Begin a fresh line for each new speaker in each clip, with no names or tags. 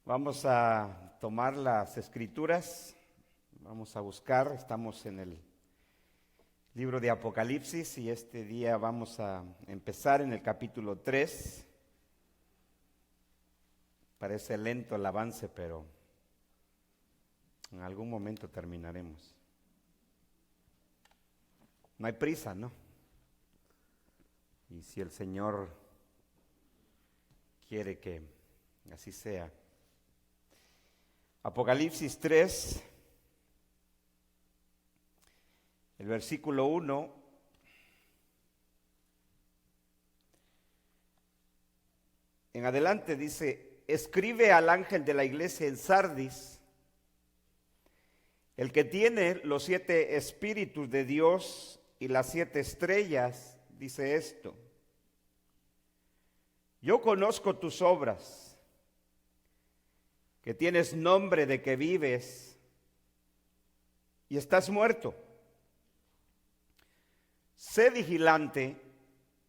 Vamos a tomar las escrituras, vamos a buscar, estamos en el libro de Apocalipsis y este día vamos a empezar en el capítulo 3. Parece lento el avance, pero en algún momento terminaremos. No hay prisa, ¿no? Y si el Señor quiere que así sea. Apocalipsis 3, el versículo 1. En adelante dice: escribe al ángel de la iglesia en Sardis, el que tiene los 7 espíritus de Dios y las 7 estrellas, dice esto: yo conozco tus obras, que tienes nombre de que vives y estás muerto. Sé vigilante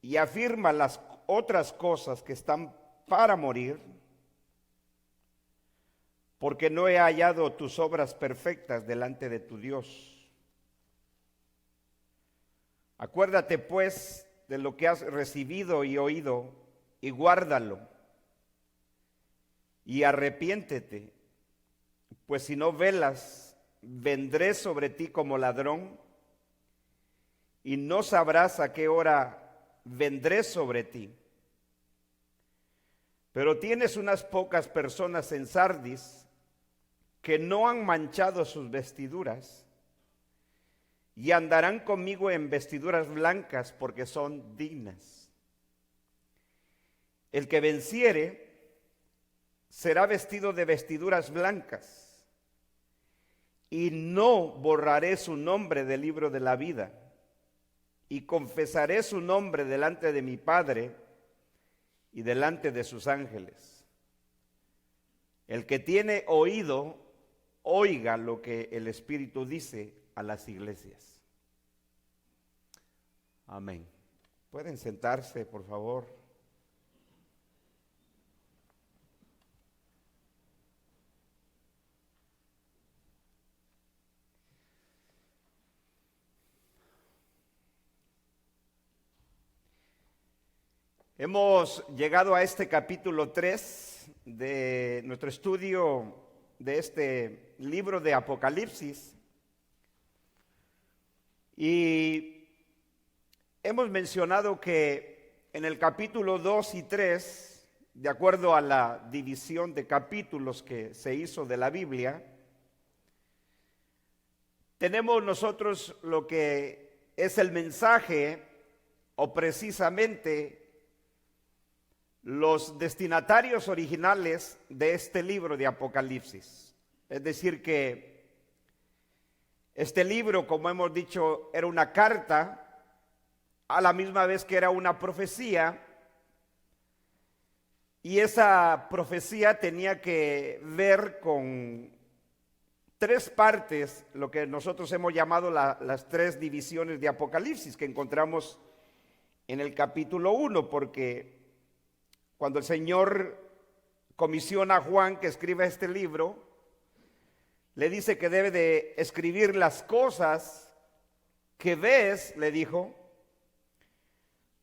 y afirma las otras cosas que están para morir, porque no he hallado tus obras perfectas delante de tu Dios. Acuérdate pues de lo que has recibido y oído y guárdalo. Y arrepiéntete, pues si no velas, vendré sobre ti como ladrón, y no sabrás a qué hora vendré sobre ti. Pero tienes unas pocas personas en Sardis que no han manchado sus vestiduras, y andarán conmigo en vestiduras blancas, porque son dignas. El que venciere será vestido de vestiduras blancas, y no borraré su nombre del libro de la vida, y confesaré su nombre delante de mi Padre y delante de sus ángeles. El que tiene oído, oiga lo que el Espíritu dice a las iglesias. Amén. ¿Pueden sentarse, por favor? Hemos llegado a este capítulo 3 de nuestro estudio de este libro de Apocalipsis y hemos mencionado que en el capítulo 2 y 3, de acuerdo a la división de capítulos que se hizo de la Biblia, tenemos nosotros lo que es el mensaje o precisamente los destinatarios originales de este libro de Apocalipsis. Es decir que este libro, como hemos dicho, era una carta a la misma vez que era una profecía, y esa profecía tenía que ver con 3 partes, lo que nosotros hemos llamado las 3 divisiones de Apocalipsis que encontramos en el capítulo 1, porque cuando el Señor comisiona a Juan que escriba este libro, le dice que debe de escribir las cosas que ves, le dijo,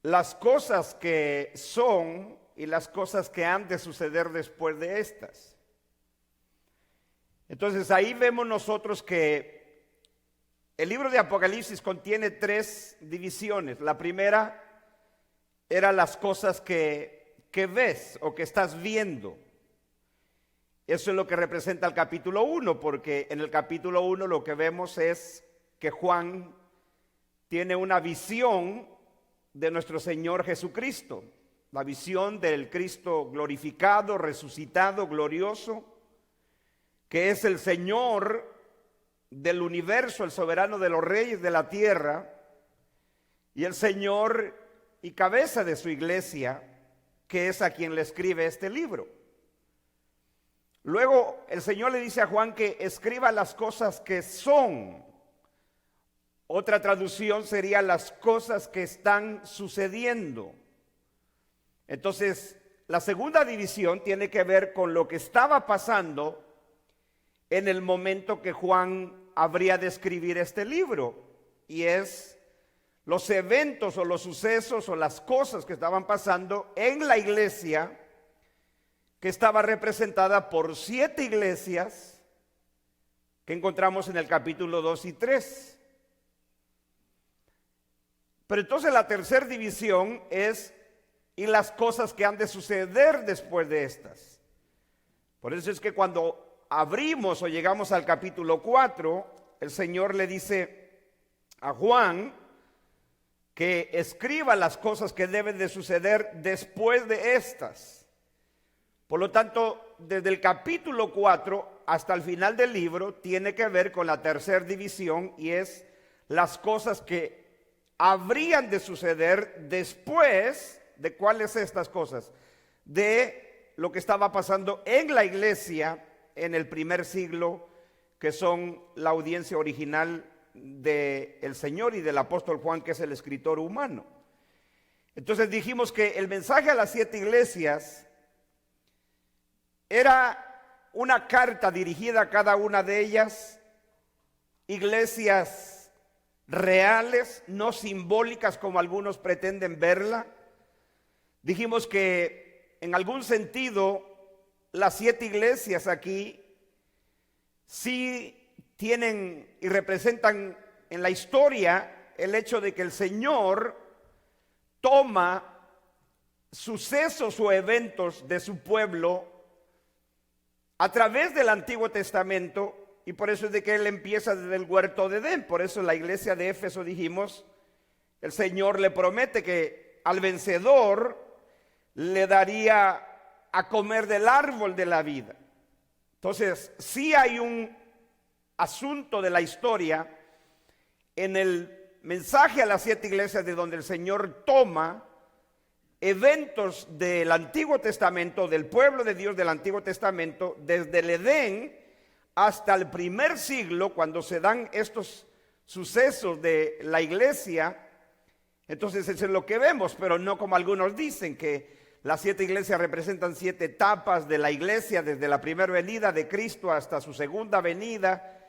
las cosas que son y las cosas que han de suceder después de estas. Entonces ahí vemos nosotros que el libro de Apocalipsis contiene 3 divisiones. La primera era las cosas que ves o que estás viendo. Eso es lo que representa el capítulo 1, porque en el capítulo 1 lo que vemos es que Juan tiene una visión de nuestro Señor Jesucristo, la visión del Cristo glorificado, resucitado, glorioso, que es el Señor del universo, el soberano de los reyes de la tierra, y el Señor y cabeza de su iglesia, que es a quien le escribe este libro. Luego el Señor le dice a Juan que escriba las cosas que son. Otra traducción sería las cosas que están sucediendo. Entonces la segunda división tiene que ver con lo que estaba pasando en el momento que Juan habría de escribir este libro, y es los eventos o los sucesos o las cosas que estaban pasando en la iglesia, que estaba representada por 7 iglesias que encontramos en el capítulo 2 y 3. Pero entonces la tercera división es y las cosas que han de suceder después de estas. Por eso es que cuando abrimos o llegamos al capítulo 4, el Señor le dice a Juan que escriba las cosas que deben de suceder después de estas. Por lo tanto, desde el capítulo 4 hasta el final del libro tiene que ver con la tercera división, y es las cosas que habrían de suceder después de cuáles estas cosas, de lo que estaba pasando en la iglesia en el primer siglo, que son la audiencia original del Señor y del apóstol Juan, que es el escritor humano. Entonces dijimos que el mensaje a las 7 iglesias era una carta dirigida a cada una de ellas, iglesias reales, no simbólicas como algunos pretenden verla. Dijimos que en algún sentido las 7 iglesias aquí sí tienen y representan en la historia el hecho de que el Señor toma sucesos o eventos de su pueblo a través del Antiguo Testamento, y por eso es de que Él empieza desde el huerto de Edén. Por eso en la iglesia de Éfeso dijimos, el Señor le promete que al vencedor le daría a comer del árbol de la vida. Entonces, sí hay un asunto de la historia en el mensaje a las 7 iglesias, de donde el Señor toma eventos del Antiguo Testamento, del pueblo de Dios del Antiguo Testamento, desde el Edén hasta el primer siglo, cuando se dan estos sucesos de la iglesia. Entonces eso es lo que vemos, pero no como algunos dicen, que las 7 iglesias representan 7 etapas de la iglesia, desde la primera venida de Cristo hasta su segunda venida.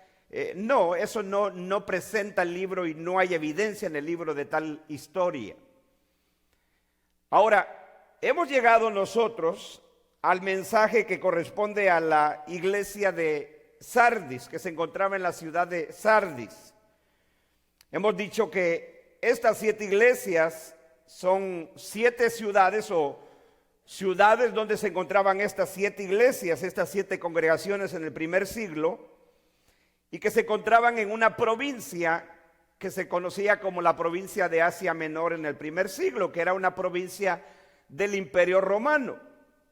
No, eso no presenta el libro, y no hay evidencia en el libro de tal historia. Ahora, hemos llegado nosotros al mensaje que corresponde a la iglesia de Sardis, que se encontraba en la ciudad de Sardis. Hemos dicho que estas 7 iglesias son 7 ciudades o ciudades donde se encontraban estas 7 iglesias, estas 7 congregaciones en el primer siglo, y que se encontraban en una provincia que se conocía como la provincia de Asia Menor en el primer siglo, que era una provincia del Imperio Romano.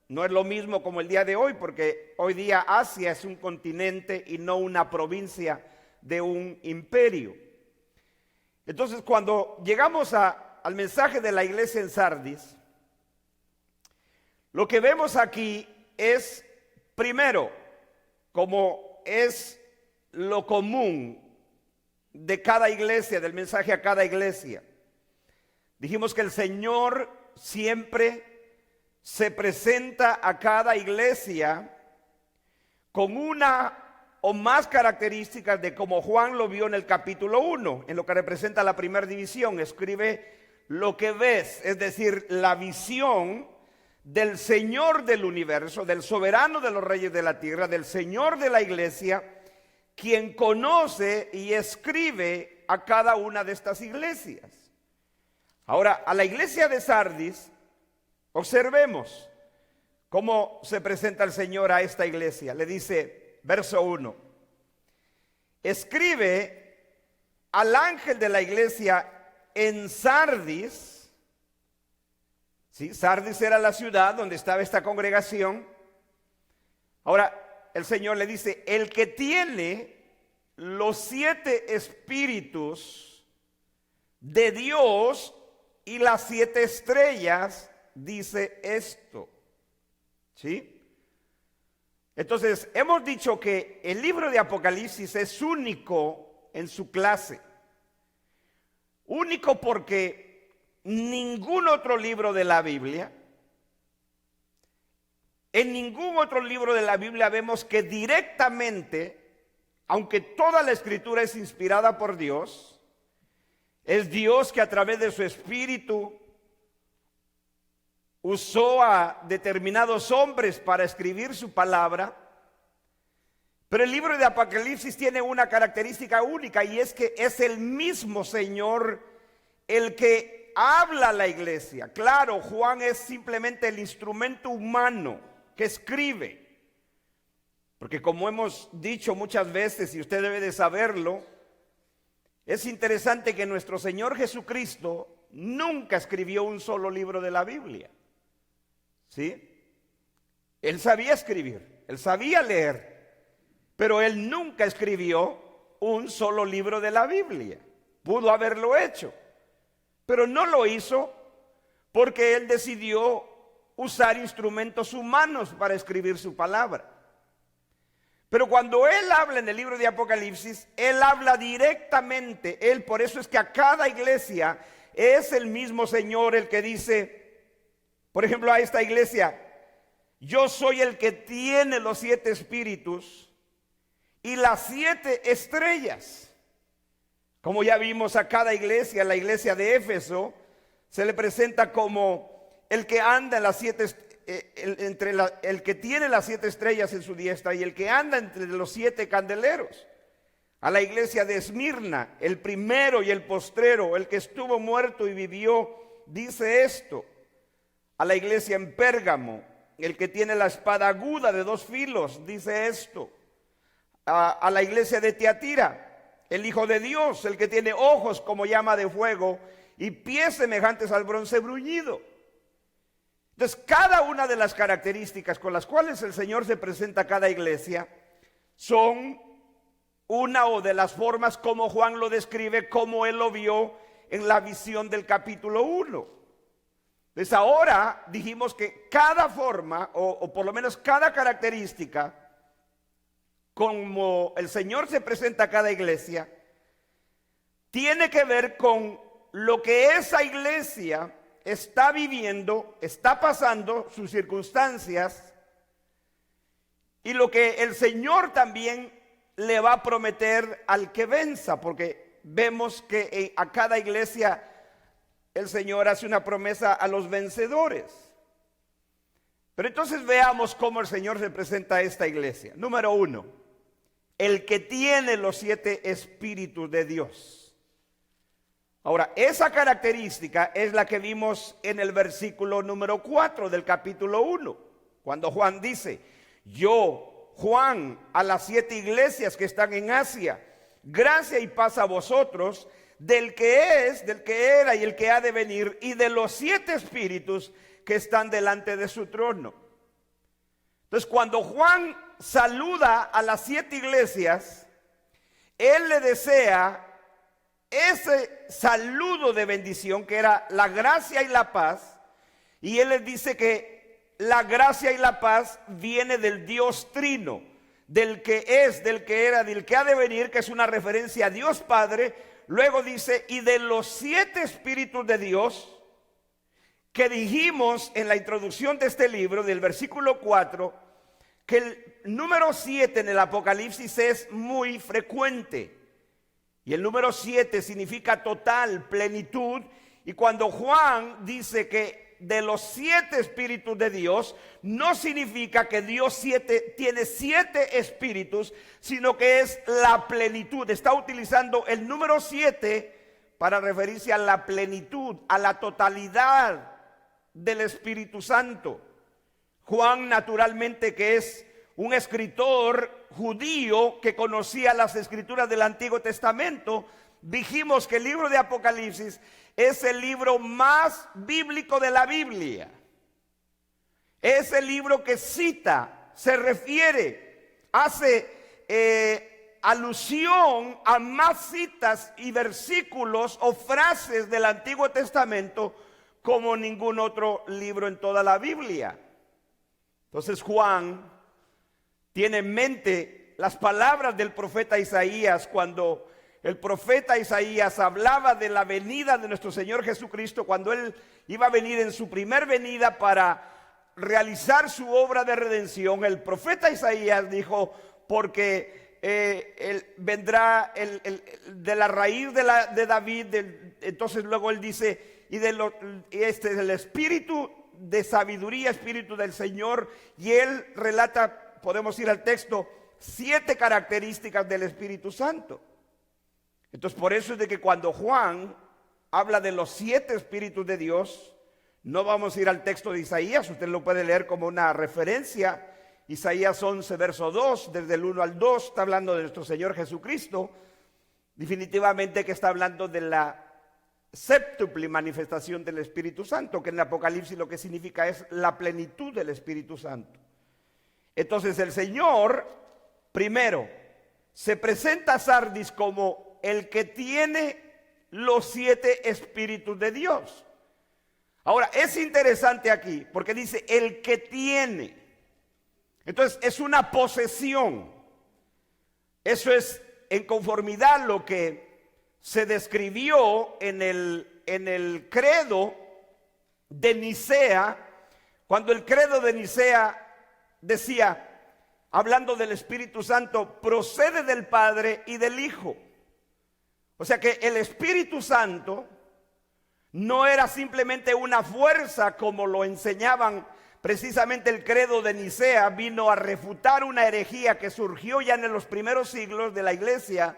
No es lo mismo como el día de hoy, porque hoy día Asia es un continente y no una provincia de un imperio. Entonces, cuando llegamos al mensaje de la iglesia en Sardis, lo que vemos aquí es, primero, como es lo común de cada iglesia, del mensaje a cada iglesia. Dijimos que el Señor siempre se presenta a cada iglesia con una o más características de como Juan lo vio en el capítulo 1, en lo que representa la primera división. Escribe lo que ves, es decir, la visión del Señor del universo, del soberano de los reyes de la tierra, del Señor de la iglesia, quien conoce y escribe a cada una de estas iglesias. Ahora, a la iglesia de Sardis, observemos cómo se presenta el Señor a esta iglesia. Le dice, verso 1, escribe al ángel de la iglesia en Sardis. ¿Sí? Sardis era la ciudad donde estaba esta congregación. Ahora, el Señor le dice, el que tiene los 7 espíritus de Dios y las 7 estrellas, dice esto. ¿Sí? Entonces, hemos dicho que el libro de Apocalipsis es único en su clase. Único porque ningún otro libro de la Biblia En ningún otro libro de la Biblia vemos que directamente, aunque toda la escritura es inspirada por Dios, es Dios que a través de su Espíritu usó a determinados hombres para escribir su palabra. Pero el libro de Apocalipsis tiene una característica única, y es que es el mismo Señor el que habla a la iglesia. Claro, Juan es simplemente el instrumento humano que escribe, porque como hemos dicho muchas veces, y usted debe de saberlo, es interesante que nuestro Señor Jesucristo nunca escribió un solo libro de la Biblia. ¿Sí? Él sabía escribir, él sabía leer, pero él nunca escribió un solo libro de la Biblia. Pudo haberlo hecho, pero no lo hizo porque él decidió usar instrumentos humanos para escribir su palabra. Pero cuando él habla en el libro de Apocalipsis, él habla directamente. Por eso es que a cada iglesia es el mismo Señor el que dice, por ejemplo, a esta iglesia: yo soy el que tiene los 7 espíritus y las 7 estrellas. Como ya vimos, a cada iglesia, la iglesia de Éfeso, se le presenta como el que anda en las 7 el que tiene las 7 estrellas en su diestra y el que anda entre los 7 candeleros. A la iglesia de Esmirna, el primero y el postrero, el que estuvo muerto y vivió, dice esto. A la iglesia en Pérgamo, el que tiene la espada aguda de 2 filos, dice esto. A la iglesia de Tiatira, el Hijo de Dios, el que tiene ojos como llama de fuego y pies semejantes al bronce bruñido. Entonces, cada una de las características con las cuales el Señor se presenta a cada iglesia son una o de las formas como Juan lo describe, como él lo vio en la visión del capítulo 1. Entonces, ahora dijimos que cada forma, o por lo menos cada característica, como el Señor se presenta a cada iglesia, tiene que ver con lo que esa iglesia está viviendo, está pasando, sus circunstancias, y lo que el Señor también le va a prometer al que venza, porque vemos que a cada iglesia el Señor hace una promesa a los vencedores. Pero entonces veamos cómo el Señor se presenta a esta iglesia. Número 1, el que tiene los 7 espíritus de Dios. Ahora, esa característica es la que vimos en el versículo número 4 del capítulo 1, cuando Juan dice: yo, Juan, a las 7 iglesias que están en Asia, gracia y paz a vosotros, del que es, del que era y el que ha de venir, y de los 7 espíritus que están delante de su trono. Entonces, cuando Juan saluda a las 7 iglesias, él le desea ese saludo de bendición que era la gracia y la paz, y él les dice que la gracia y la paz viene del Dios Trino, del que es, del que era, del que ha de venir, que es una referencia a Dios Padre. Luego dice: y de los 7 espíritus de Dios, que dijimos en la introducción de este libro, del versículo 4, que el número 7 en el Apocalipsis es muy frecuente. Y el número 7 significa total, plenitud. Y cuando Juan dice que de los 7 espíritus de Dios, no significa que Dios tiene 7 espíritus, sino que es la plenitud. Está utilizando el número 7 para referirse a la plenitud, a la totalidad del Espíritu Santo. Juan, naturalmente, que es un escritor judío que conocía las escrituras del Antiguo Testamento, dijimos que el libro de Apocalipsis es el libro más bíblico de la Biblia. Es el libro que cita, se refiere, hace alusión a más citas y versículos o frases del Antiguo Testamento como ningún otro libro en toda la Biblia. Entonces Juan tiene en mente las palabras del profeta Isaías, cuando el profeta Isaías hablaba de la venida de nuestro Señor Jesucristo, cuando Él iba a venir en su primer venida para realizar su obra de redención, el profeta Isaías dijo, porque vendrá de la raíz de David, entonces luego él dice, este es el espíritu de sabiduría, espíritu del Señor, y él relata, podemos ir al texto, 7 características del Espíritu Santo. Entonces por eso es de que cuando Juan habla de los 7 espíritus de Dios, no vamos a ir al texto de Isaías, usted lo puede leer como una referencia. Isaías 11, verso 2, desde el 1 al 2, está hablando de nuestro Señor Jesucristo. Definitivamente que está hablando de la séptuple manifestación del Espíritu Santo, que en el Apocalipsis lo que significa es la plenitud del Espíritu Santo. Entonces el Señor, primero, se presenta a Sardis como el que tiene los 7 espíritus de Dios. Ahora, es interesante aquí, porque dice el que tiene. Entonces, es una posesión. Eso es en conformidad a lo que se describió en el credo de Nicea, cuando el credo de Nicea decía, hablando del Espíritu Santo, procede del Padre y del Hijo. O sea que el Espíritu Santo no era simplemente una fuerza como lo enseñaban precisamente el credo de Nicea, vino a refutar una herejía que surgió ya en los primeros siglos de la iglesia,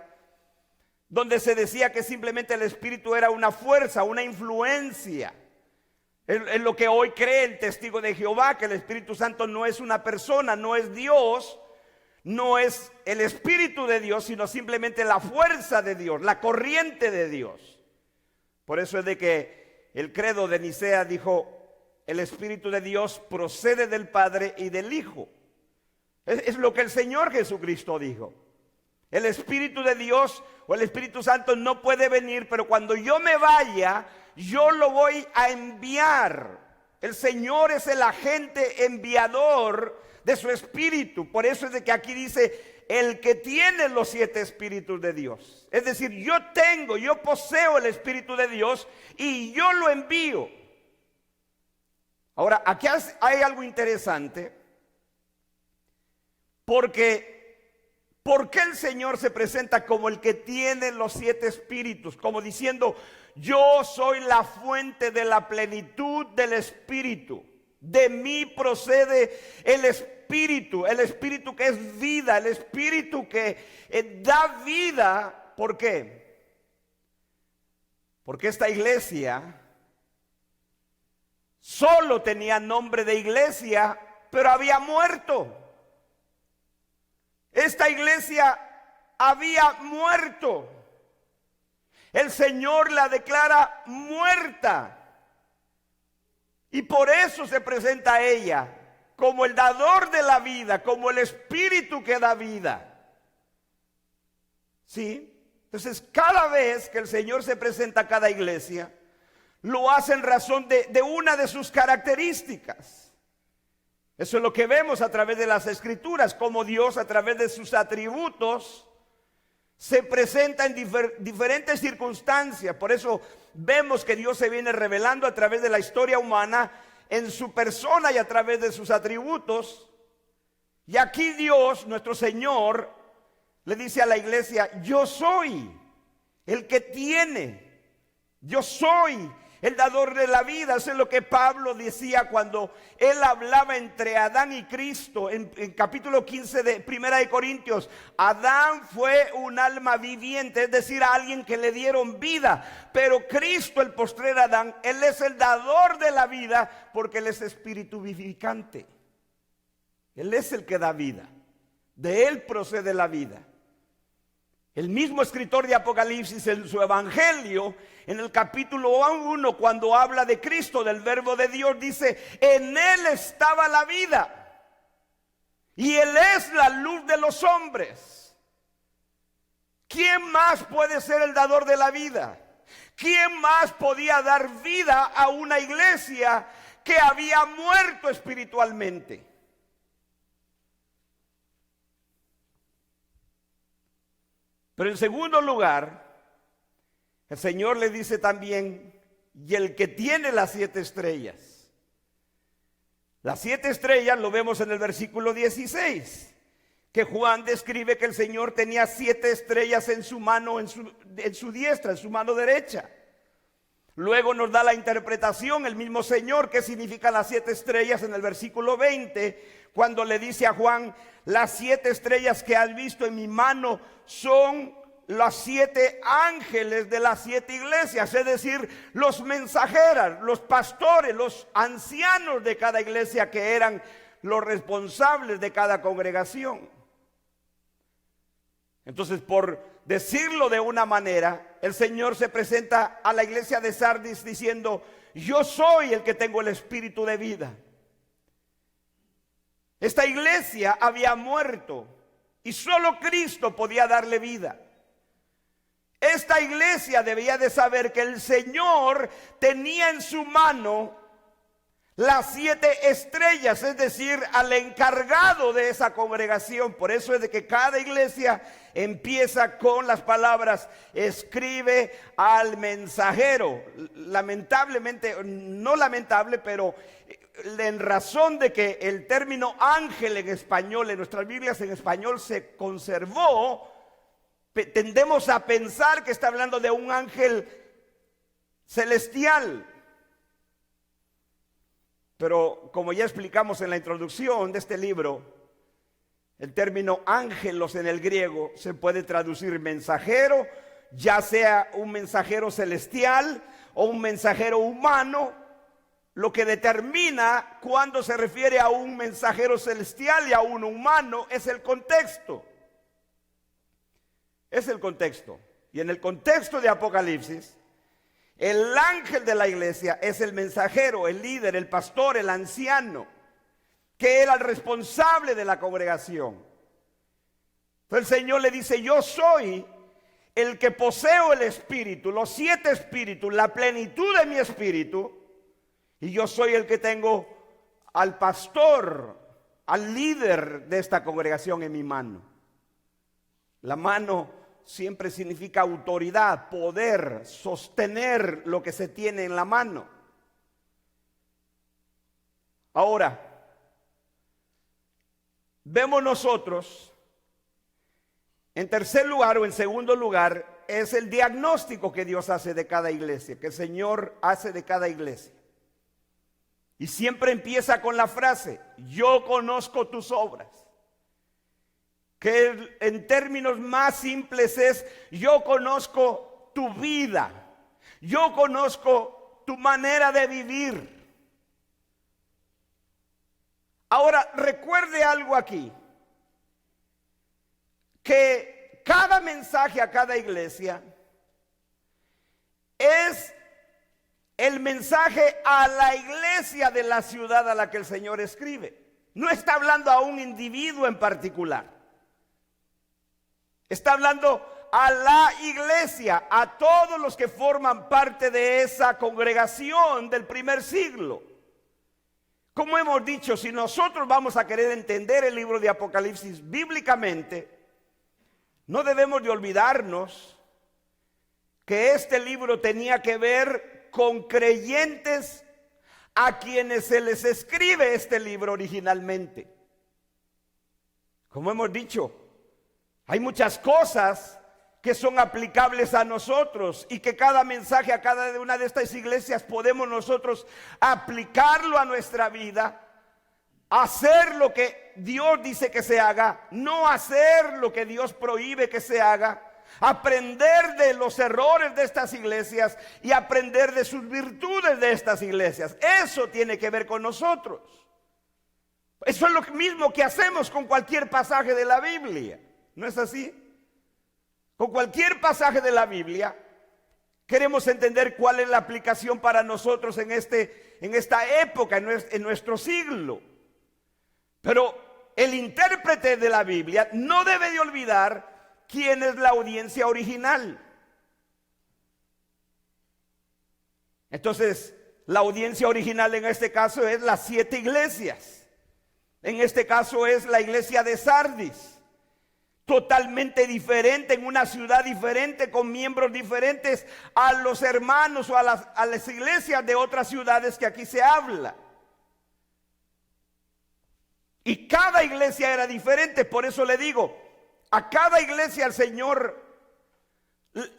donde se decía que simplemente el Espíritu era una fuerza, una influencia. Es lo que hoy cree el testigo de Jehová, que el Espíritu Santo no es una persona, no es Dios, no es el Espíritu de Dios, sino simplemente la fuerza de Dios, la corriente de Dios. Por eso es de que el credo de Nicea dijo, el Espíritu de Dios procede del Padre y del Hijo. Es lo que el Señor Jesucristo dijo. El Espíritu de Dios o el Espíritu Santo no puede venir, pero cuando yo me vaya, yo lo voy a enviar. El Señor es el agente enviador de su Espíritu. Por eso es de que aquí dice, el que tiene los 7 espíritus de Dios. Es decir, yo poseo el Espíritu de Dios y yo lo envío. Ahora, aquí hay algo interesante, porque ¿por qué el Señor se presenta como el que tiene los 7 espíritus? Como diciendo, yo soy la fuente de la plenitud del Espíritu. De mí procede el Espíritu que es vida, el Espíritu que da vida. ¿Por qué? Porque esta iglesia solo tenía nombre de iglesia, pero había muerto. Esta iglesia había muerto. El Señor la declara muerta. Y por eso se presenta a ella como el dador de la vida, como el Espíritu que da vida. ¿Sí? Entonces, cada vez que el Señor se presenta a cada iglesia, lo hace en razón de una de sus características. Eso es lo que vemos a través de las Escrituras, como Dios a través de sus atributos se presenta en diferentes circunstancias. Por eso vemos que Dios se viene revelando a través de la historia humana en su persona y a través de sus atributos. Y aquí Dios, nuestro Señor, le dice a la iglesia, yo soy el que tiene, yo soy el dador de la vida. Eso es lo que Pablo decía cuando él hablaba entre Adán y Cristo en capítulo 15 de Primera de Corintios. Adán fue un alma viviente, es decir, a alguien que le dieron vida. Pero Cristo, el postrer Adán, él es el dador de la vida porque él es espíritu vivificante. Él es el que da vida. De él procede la vida. El mismo escritor de Apocalipsis en su evangelio, en el capítulo 1, cuando habla de Cristo, del verbo de Dios, dice, en él estaba la vida y él es la luz de los hombres. ¿Quién más puede ser el dador de la vida? ¿Quién más podía dar vida a una iglesia que había muerto espiritualmente? Pero en segundo lugar, el Señor le dice también, y el que tiene las 7 estrellas. Las 7 estrellas lo vemos en el versículo 16, que Juan describe que el Señor tenía 7 estrellas en su mano, en su diestra, en su mano derecha. Luego nos da la interpretación el mismo Señor qué significan las 7 estrellas en el versículo 20, cuando le dice a Juan: las 7 estrellas que has visto en mi mano son los 7 ángeles de las 7 iglesias, es decir, los mensajeros, los pastores, los ancianos de cada iglesia, que eran los responsables de cada congregación. Entonces, por decirlo de una manera, el Señor se presenta a la iglesia de Sardis diciendo: yo soy el que tengo el espíritu de vida. Esta iglesia había muerto y solo Cristo podía darle vida. Esta iglesia debía de saber que el Señor tenía en su mano las 7 estrellas, es decir, al encargado de esa congregación. Por eso es de que cada iglesia empieza con las palabras: escribe al mensajero. Lamentablemente, no lamentable, pero en razón de que el término ángel en español, en nuestras Biblias en español se conservó, tendemos a pensar que está hablando de un ángel celestial. Pero como ya explicamos en la introducción de este libro, el término ángelos en el griego se puede traducir mensajero, ya sea un mensajero celestial o un mensajero humano. Lo que determina cuando se refiere a un mensajero celestial y a un humano es el contexto. Es el contexto. Y en el contexto de Apocalipsis, el ángel de la iglesia es el mensajero, el líder, el pastor, el anciano, que era el responsable de la congregación. Entonces el Señor le dice: yo soy el que poseo el espíritu, los 7 espíritus, la plenitud de mi espíritu, y yo soy el que tengo al pastor, al líder de esta congregación en mi mano. La mano siempre significa autoridad, poder, sostener lo que se tiene en la mano. Ahora, vemos nosotros, en tercer lugar o en segundo lugar, es el diagnóstico que Dios hace de cada iglesia, que el Señor hace de cada iglesia. Y siempre empieza con la frase: yo conozco tus obras. Que en términos más simples es: yo conozco tu vida, yo conozco tu manera de vivir. Ahora, recuerde algo aquí, que cada mensaje a cada iglesia es el mensaje a la iglesia de la ciudad a la que el Señor escribe. No está hablando a un individuo en particular. Está hablando a la iglesia, a todos los que forman parte de esa congregación del primer siglo. Como hemos dicho, si nosotros vamos a querer entender el libro de Apocalipsis bíblicamente, no debemos de olvidarnos que este libro tenía que ver con creyentes a quienes se les escribe este libro originalmente. Como hemos dicho, hay muchas cosas que son aplicables a nosotros y que cada mensaje a cada una de estas iglesias podemos nosotros aplicarlo a nuestra vida, hacer lo que Dios dice que se haga, no hacer lo que Dios prohíbe que se haga, aprender de los errores de estas iglesias y aprender de sus virtudes de estas iglesias. Eso tiene que ver con nosotros. Eso es lo mismo que hacemos con cualquier pasaje de la Biblia. ¿No es así? Con cualquier pasaje de la Biblia queremos entender cuál es la aplicación para nosotros en esta época, en nuestro siglo. Pero el intérprete de la Biblia no debe de olvidar quién es la audiencia original. Entonces, la audiencia original en este caso es las 7 iglesias. En este caso es la iglesia de Sardis. Totalmente diferente, en una ciudad diferente, con miembros diferentes a los hermanos o a las iglesias de otras ciudades que aquí se habla. Y cada iglesia era diferente. Por eso le digo, a cada iglesia el Señor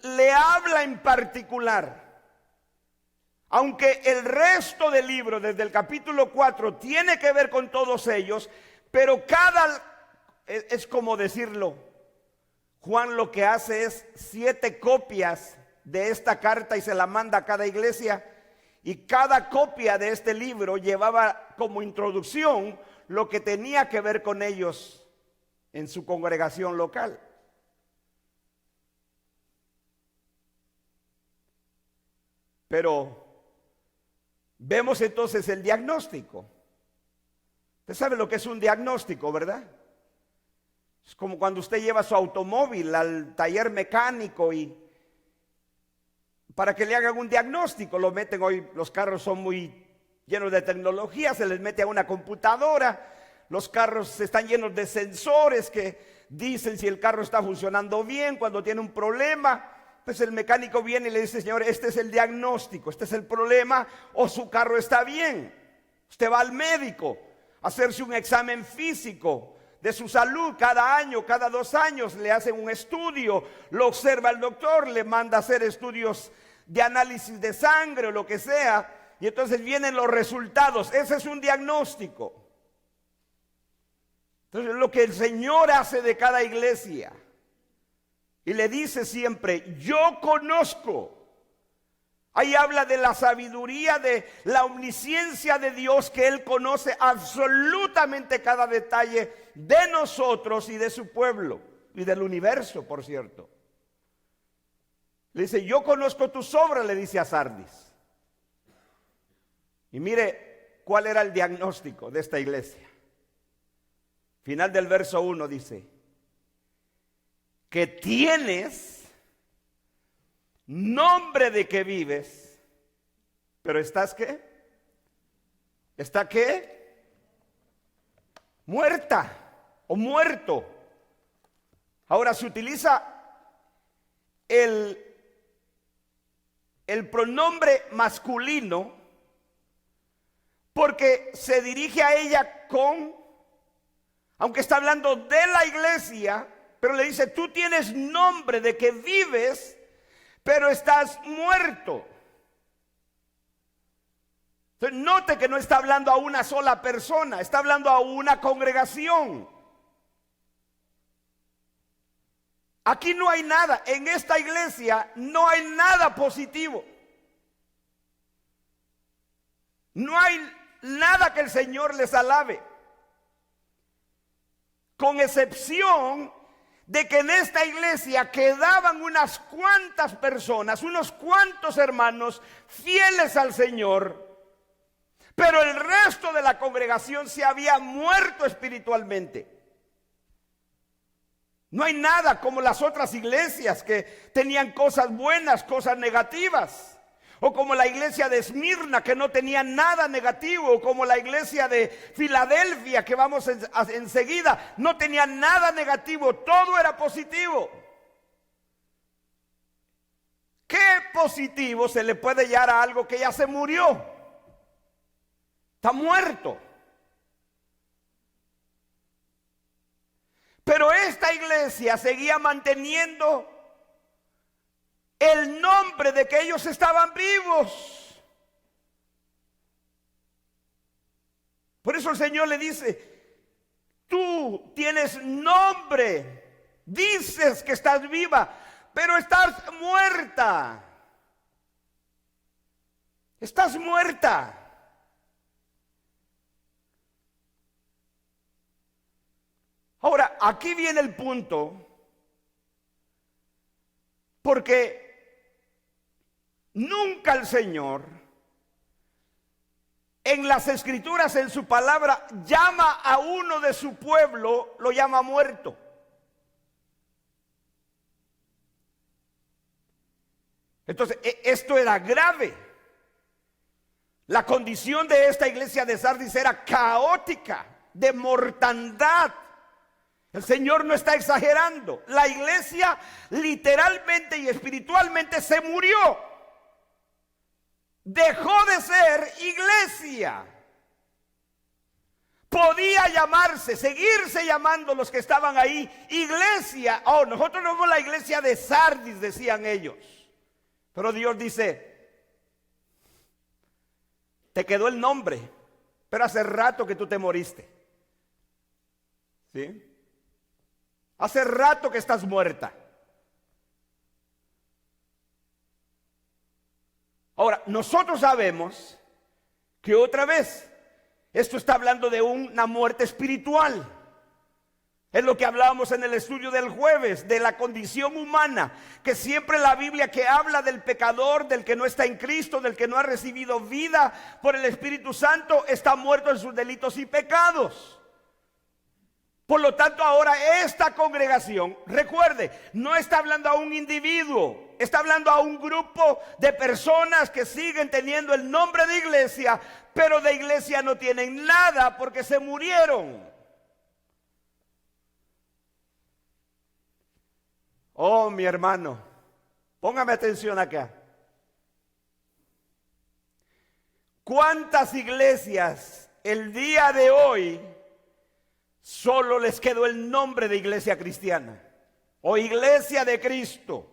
le habla en particular. Aunque el resto del libro, desde el capítulo 4, tiene que ver con todos ellos, pero es como decirlo, Juan lo que hace es 7 copias de esta carta y se la manda a cada iglesia, y cada copia de este libro llevaba como introducción lo que tenía que ver con ellos en su congregación local. Pero vemos entonces el diagnóstico. Usted sabe lo que es un diagnóstico, ¿verdad? Es como cuando usted lleva su automóvil al taller mecánico y para que le hagan un diagnóstico, lo meten. Hoy los carros son muy llenos de tecnología, se les mete a una computadora, los carros están llenos de sensores que dicen si el carro está funcionando bien. Cuando tiene un problema, pues el mecánico viene y le dice: señor, este es el diagnóstico, este es el problema, o su carro está bien. Usted va al médico a hacerse un examen físico de su salud cada año, cada 2 años, le hacen un estudio, lo observa el doctor, le manda a hacer estudios de análisis de sangre o lo que sea, y entonces vienen los resultados. Ese es un diagnóstico. Entonces lo que el Señor hace de cada iglesia, y le dice siempre: yo conozco. Ahí habla de la sabiduría, de la omnisciencia de Dios, que Él conoce absolutamente cada detalle de nosotros y de su pueblo y del universo, por cierto. Le dice: yo conozco tus obras, le dice a Sardis. Y mire cuál era el diagnóstico de esta iglesia. Final del verso 1 dice: que tienes nombre de que vives, pero ¿estás qué? ¿Está qué? Muerta o muerto. Ahora se utiliza el pronombre masculino porque se dirige a ella aunque está hablando de la iglesia, pero le dice: tú tienes nombre de que vives, pero estás muerto. Entonces, note que no está hablando a una sola persona, está hablando a una congregación. Aquí no hay nada, en esta iglesia no hay nada positivo. No hay nada que el Señor les alabe, con excepción de que en esta iglesia quedaban unas cuantas personas, unos cuantos hermanos fieles al Señor, pero el resto de la congregación se había muerto espiritualmente. No hay nada como las otras iglesias que tenían cosas buenas, cosas negativas. O como la iglesia de Esmirna, que no tenía nada negativo. O como la iglesia de Filadelfia, que vamos enseguida, no tenía nada negativo, todo era positivo. ¿Qué positivo se le puede hallar a algo que ya se murió? Está muerto. Pero esta iglesia seguía manteniendo el nombre de que ellos estaban vivos. Por eso el Señor le dice: tú tienes nombre, dices que estás viva, pero estás muerta. Estás muerta. Ahora, aquí viene el punto, porque nunca el Señor en las Escrituras, en su palabra, llama a uno de su pueblo, lo llama muerto. Entonces, esto era grave. La condición de esta iglesia de Sardis era caótica, de mortandad. El Señor no está exagerando. La iglesia literalmente y espiritualmente se murió. Dejó de ser iglesia. podía llamarse, seguirse llamando los que estaban ahí, iglesia. Oh, nosotros no somos la iglesia de Sardis, decían ellos. Pero Dios dice, te quedó el nombre, pero hace rato que tú te moriste. ¿Sí? Hace rato que estás muerta. Ahora, nosotros sabemos que otra vez, esto está hablando de una muerte espiritual. Es lo que hablábamos en el estudio del jueves, de la condición humana, que siempre la Biblia que habla del pecador, del que no está en Cristo, del que no ha recibido vida por el Espíritu Santo, está muerto en sus delitos y pecados. Por lo tanto, ahora esta congregación, recuerde, no está hablando a un individuo, está hablando a un grupo de personas que siguen teniendo el nombre de iglesia, pero de iglesia no tienen nada porque se murieron. Oh, mi hermano, póngame atención acá. ¿Cuántas iglesias el día de hoy solo les quedó el nombre de iglesia cristiana o iglesia de Cristo?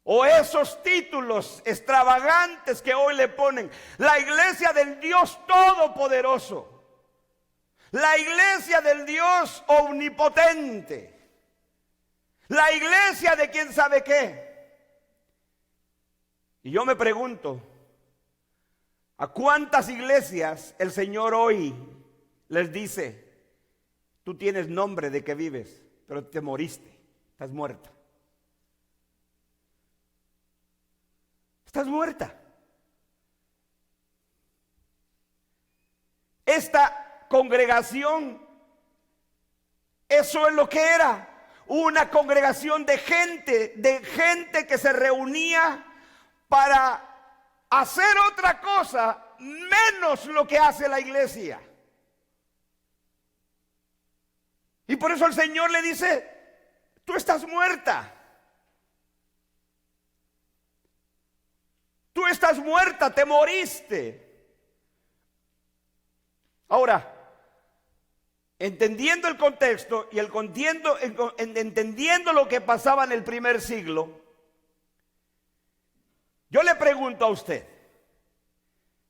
O esos títulos extravagantes que hoy le ponen, la iglesia del Dios Todopoderoso, la iglesia del Dios Omnipotente, la iglesia de quién sabe qué. Y yo me pregunto, ¿a cuántas iglesias el Señor hoy les dice, tú tienes nombre de que vives, pero te moriste, estás muerta? Estás muerta. Esta congregación, eso es lo que era. Una congregación de gente que se reunía para hacer otra cosa menos lo que hace la iglesia. Y por eso el Señor le dice, tú estás muerta. Tú estás muerta, te moriste. Ahora, entendiendo el contexto y entendiendo lo que pasaba en el primer siglo, yo le pregunto a usted,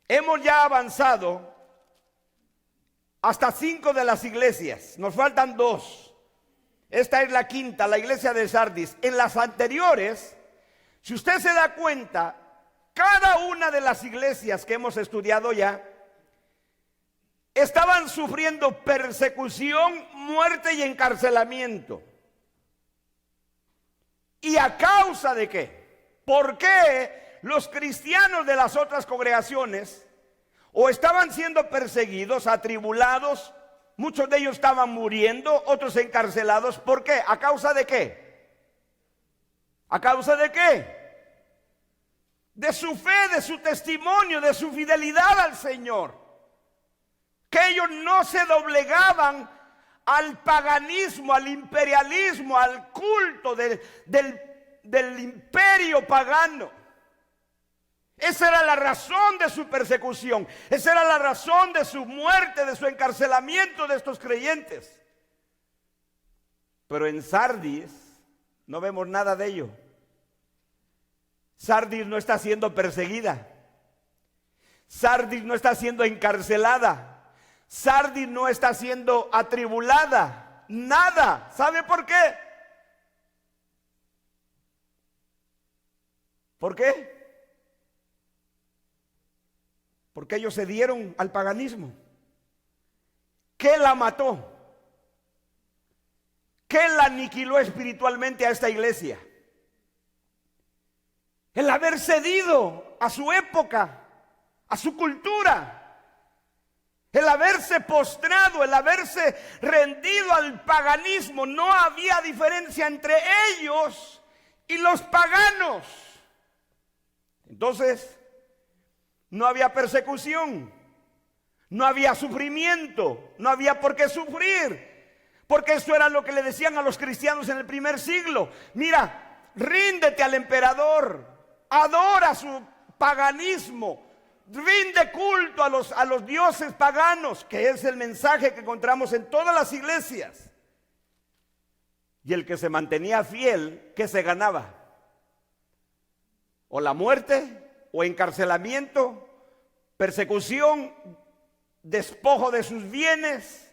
hemos ya avanzado hasta 5 de las iglesias, nos faltan 2. Esta es la quinta, la iglesia de Sardis. En las anteriores, si usted se da cuenta, cada una de las iglesias que hemos estudiado ya estaban sufriendo persecución, muerte y encarcelamiento. ¿Y a causa de qué? ¿Por qué los cristianos de las otras congregaciones o estaban siendo perseguidos, atribulados, muchos de ellos estaban muriendo, otros encarcelados? ¿Por qué? ¿A causa de qué? ¿A causa de qué? De su fe, de su testimonio, de su fidelidad al Señor. Que ellos no se doblegaban al paganismo, al imperialismo, al culto del imperio pagano. Esa era la razón de su persecución. Esa era la razón de su muerte, de su encarcelamiento de estos creyentes. Pero en Sardis no vemos nada de ello. Sardis no está siendo perseguida. Sardis no está siendo encarcelada. Sardis no está siendo atribulada. Nada. ¿Sabe por qué? ¿Por qué? Porque ellos se dieron al paganismo. ¿Qué la mató? ¿Qué la aniquiló espiritualmente a esta iglesia? El haber cedido a su época, a su cultura, el haberse postrado, el haberse rendido al paganismo. No había diferencia entre ellos y los paganos. Entonces, no había persecución, no había sufrimiento, no había por qué sufrir, porque eso era lo que le decían a los cristianos en el primer siglo. Mira, ríndete al emperador. Adora su paganismo, rinde culto a los dioses paganos, que es el mensaje que encontramos en todas las iglesias. Y el que se mantenía fiel, ¿qué se ganaba? O la muerte, o encarcelamiento, persecución, despojo de sus bienes.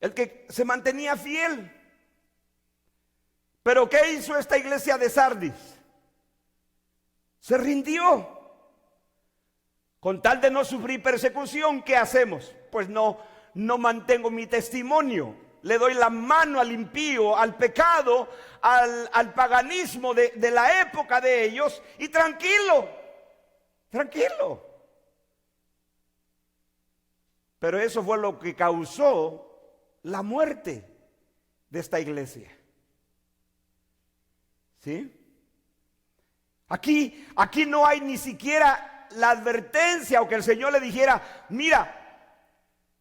El que se mantenía fiel. Pero ¿qué hizo esta iglesia de Sardis? Se rindió. Con tal de no sufrir persecución, ¿qué hacemos? Pues no mantengo mi testimonio. Le doy la mano al impío, al pecado, al paganismo de la época de ellos. Y tranquilo. Pero eso fue lo que causó la muerte de esta iglesia. ¿Sí? Aquí no hay ni siquiera la advertencia o que el Señor le dijera, mira,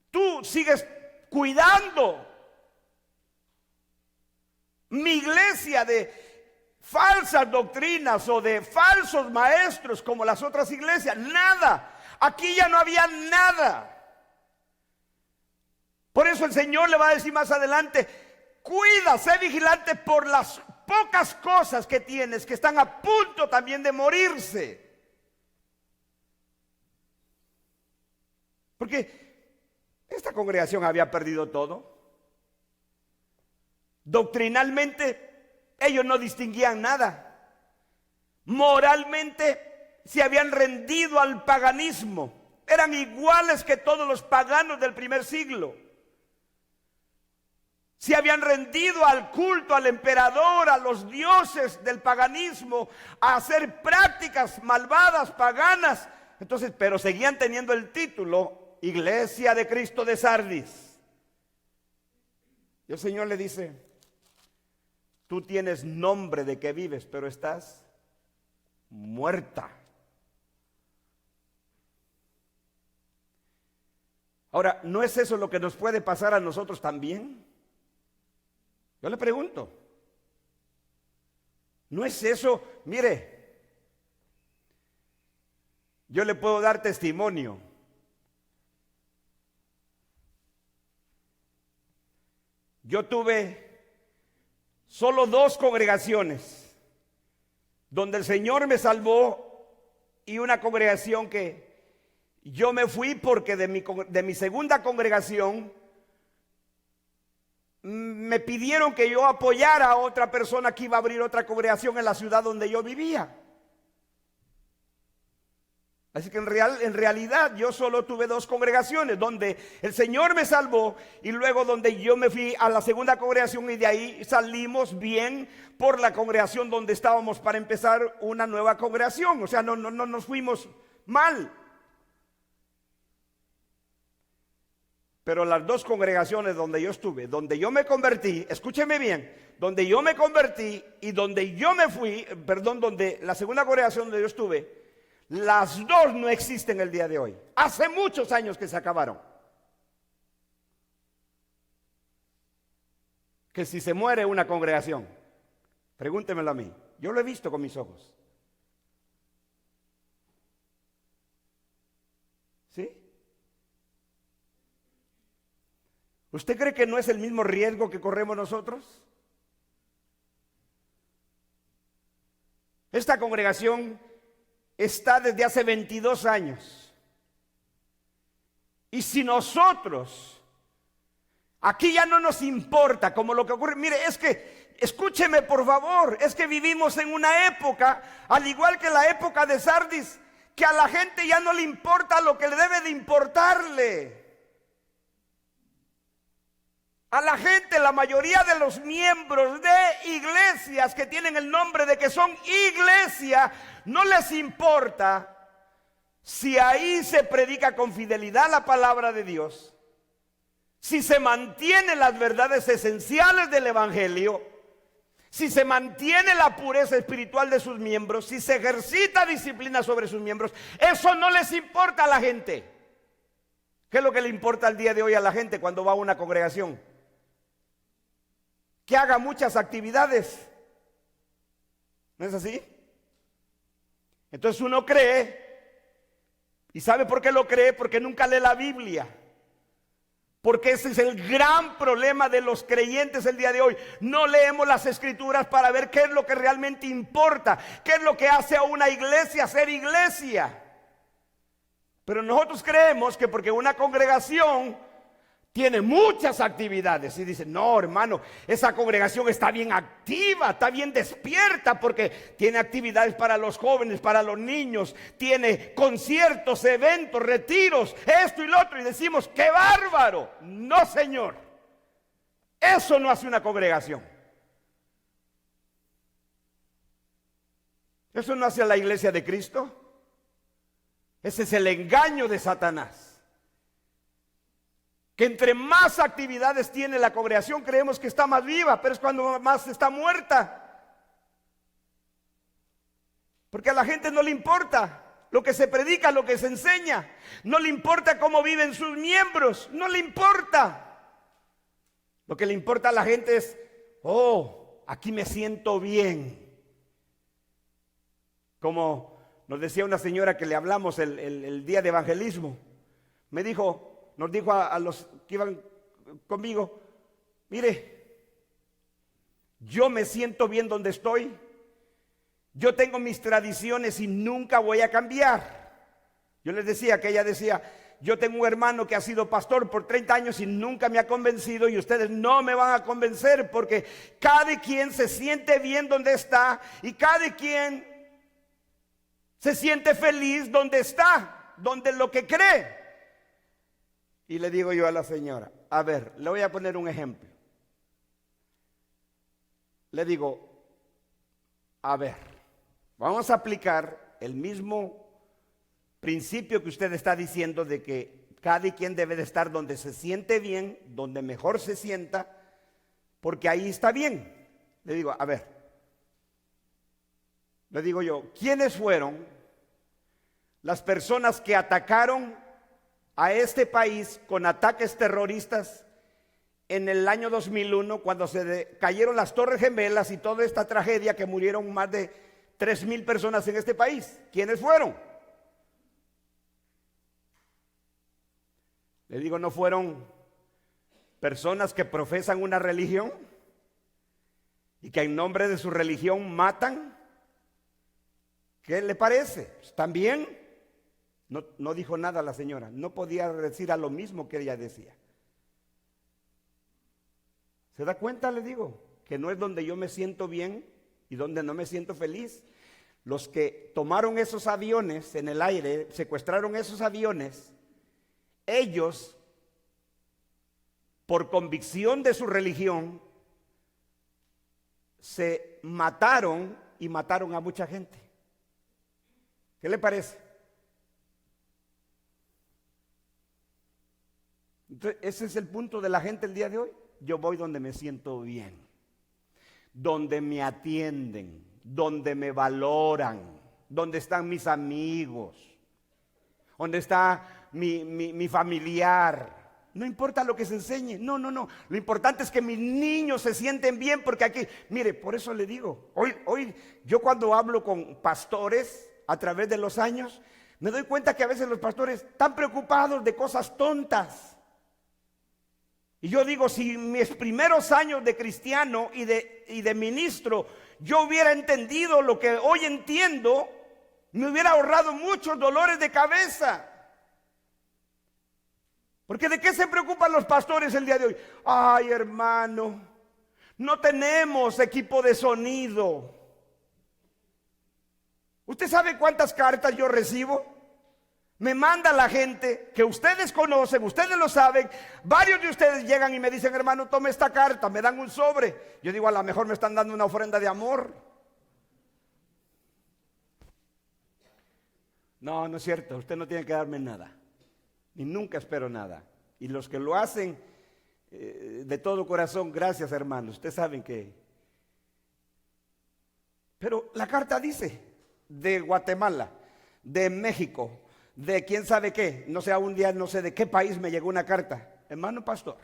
tú sigues cuidando mi iglesia de falsas doctrinas o de falsos maestros como las otras iglesias. Nada. Aquí ya no había nada. Por eso el Señor le va a decir más adelante, cuida, sé vigilante por las pocas cosas que tienes que están a punto también de morirse. Porque esta congregación había perdido todo. Doctrinalmente ellos no distinguían nada. Moralmente se habían rendido al paganismo. Eran iguales que todos los paganos del primer siglo. Se habían rendido al culto, al emperador, a los dioses del paganismo, a hacer prácticas malvadas, paganas. Entonces, pero seguían teniendo el título Iglesia de Cristo de Sardis. Y el Señor le dice, tú tienes nombre de que vives, pero estás muerta. Ahora, ¿no es eso lo que nos puede pasar a nosotros también? Yo le pregunto, ¿no es eso? Mire, yo le puedo dar testimonio. Yo tuve solo 2 congregaciones donde el Señor me salvó y una congregación que yo me fui porque de mi segunda congregación me pidieron que yo apoyara a otra persona que iba a abrir otra congregación en la ciudad donde yo vivía. Así que en realidad yo solo tuve 2 congregaciones, donde el Señor me salvó y luego donde yo me fui a la segunda congregación y de ahí salimos bien por la congregación donde estábamos para empezar una nueva congregación. O sea, no nos fuimos mal. Pero las 2 congregaciones donde yo estuve, donde yo me convertí, escúcheme bien, donde yo me convertí y donde yo me fui, donde la segunda congregación donde yo estuve, las 2 no existen el día de hoy. Hace muchos años que se acabaron. Que si se muere una congregación, pregúntemelo a mí, yo lo he visto con mis ojos. ¿Sí? ¿Usted cree que no es el mismo riesgo que corremos nosotros? Esta congregación está desde hace 22 años. Y si nosotros, aquí ya no nos importa como lo que ocurre, mire, es que, escúcheme por favor, es que vivimos en una época, al igual que la época de Sardis, que a la gente ya no le importa lo que le debe de importarle. A la gente, la mayoría de los miembros de iglesias que tienen el nombre de que son iglesia, no les importa si ahí se predica con fidelidad la palabra de Dios, si se mantienen las verdades esenciales del evangelio, si se mantiene la pureza espiritual de sus miembros, si se ejercita disciplina sobre sus miembros. Eso no les importa a la gente. ¿Qué es lo que le importa al día de hoy a la gente cuando va a una congregación? Que haga muchas actividades. ¿No es así? Entonces uno cree, ¿y sabe por qué lo cree? Porque nunca lee la Biblia. Porque ese es el gran problema de los creyentes el día de hoy. No leemos las escrituras para ver qué es lo que realmente importa, qué es lo que hace a una iglesia ser iglesia. Pero nosotros creemos que porque una congregación tiene muchas actividades y dicen, no, hermano, esa congregación está bien activa, está bien despierta, porque tiene actividades para los jóvenes, para los niños, tiene conciertos, eventos, retiros, esto y lo otro, y decimos, ¡qué bárbaro! No, señor, eso no hace una congregación. Eso no hace a la iglesia de Cristo. Ese es el engaño de Satanás. Que entre más actividades tiene la congregación, creemos que está más viva, pero es cuando más está muerta. Porque a la gente no le importa lo que se predica, lo que se enseña. No le importa cómo viven sus miembros, no le importa. Lo que le importa a la gente es, oh, aquí me siento bien. Como nos decía una señora que le hablamos el día de evangelismo, nos dijo a los que iban conmigo, mire, yo me siento bien donde estoy, yo tengo mis tradiciones y nunca voy a cambiar. Yo les decía que ella decía, yo tengo un hermano que ha sido pastor por 30 años y nunca me ha convencido, y ustedes no me van a convencer, porque cada quien se siente bien donde está y cada quien se siente feliz donde está, donde lo que cree. Y le digo yo a la señora, a ver, le voy a poner un ejemplo. Le digo, a ver, vamos a aplicar el mismo principio que usted está diciendo de que cada quien debe de estar donde se siente bien, donde mejor se sienta, porque ahí está bien. Le digo, a ver, le digo yo, ¿quiénes fueron las personas que atacaron a este país con ataques terroristas en el año 2001, cuando se cayeron las Torres Gemelas y toda esta tragedia, que murieron más de 3,000 personas en este país? ¿Quiénes fueron? Le digo, ¿no fueron personas que profesan una religión y que en nombre de su religión matan? ¿Qué le parece? ¿Están bien? No dijo nada la señora, no podía decir a lo mismo que ella decía. ¿Se da cuenta? Le digo, que no es donde yo me siento bien y donde no me siento feliz. Los que tomaron esos aviones en el aire, secuestraron esos aviones, ellos, por convicción de su religión, se mataron y mataron a mucha gente. ¿Qué le parece? Entonces, ese es el punto de la gente el día de hoy. Yo voy donde me siento bien, donde me atienden, donde me valoran, donde están mis amigos, donde está mi familiar. No importa lo que se enseñe, no. Lo importante es que mis niños se sienten bien, porque aquí, mire, por eso le digo, hoy yo cuando hablo con pastores a través de los años, me doy cuenta que a veces los pastores están preocupados de cosas tontas. Y yo digo, si en mis primeros años de cristiano y de ministro yo hubiera entendido lo que hoy entiendo, me hubiera ahorrado muchos dolores de cabeza. Porque ¿de qué se preocupan los pastores el día de hoy? Ay, hermano, no tenemos equipo de sonido. ¿Usted sabe cuántas cartas yo recibo? Me manda la gente que ustedes conocen, ustedes lo saben. Varios de ustedes llegan y me dicen, hermano, tome esta carta, me dan un sobre. Yo digo, a lo mejor me están dando una ofrenda de amor. No es cierto, usted no tiene que darme nada. Y nunca espero nada. Y los que lo hacen de todo corazón, gracias, hermano. Ustedes saben que... Pero la carta dice, de Guatemala, de México, de quién sabe qué, no sé, un día no sé de qué país me llegó una carta. Hermano pastor,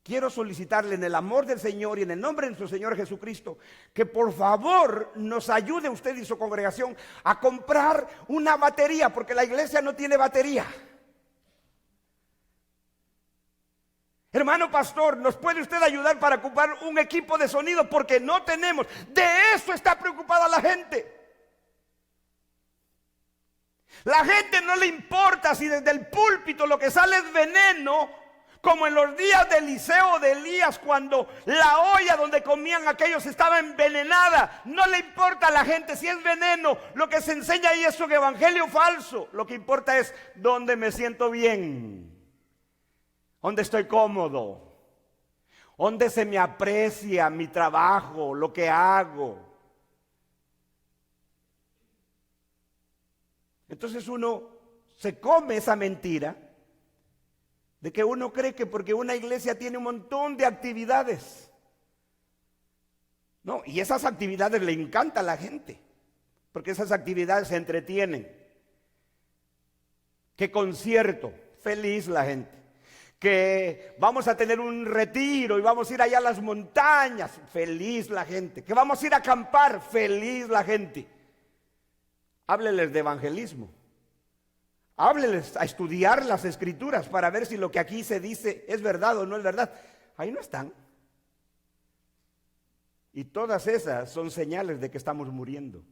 quiero solicitarle en el amor del Señor y en el nombre de nuestro Señor Jesucristo que por favor nos ayude usted y su congregación a comprar una batería, porque la iglesia no tiene batería. Hermano pastor, ¿nos puede usted ayudar para comprar un equipo de sonido? Porque no tenemos. De eso está preocupada la gente. La gente no le importa si desde el púlpito lo que sale es veneno, como en los días de Eliseo de Elías, cuando la olla donde comían aquellos estaba envenenada. No le importa a la gente si es veneno. Lo que se enseña ahí es un evangelio falso. Lo que importa es dónde me siento bien, dónde estoy cómodo, dónde se me aprecia mi trabajo, lo que hago. Entonces uno se come esa mentira de que uno cree que porque una iglesia tiene un montón de actividades. No, y esas actividades le encantan a la gente, porque esas actividades se entretienen. ¿Qué concierto? Feliz la gente. Que vamos a tener un retiro y vamos a ir allá a las montañas, feliz la gente. Que vamos a ir a acampar, feliz la gente. Hábleles de evangelismo. Hábleles a estudiar las escrituras para ver si lo que aquí se dice es verdad o no es verdad. Ahí no están. Y todas esas son señales de que estamos muriendo.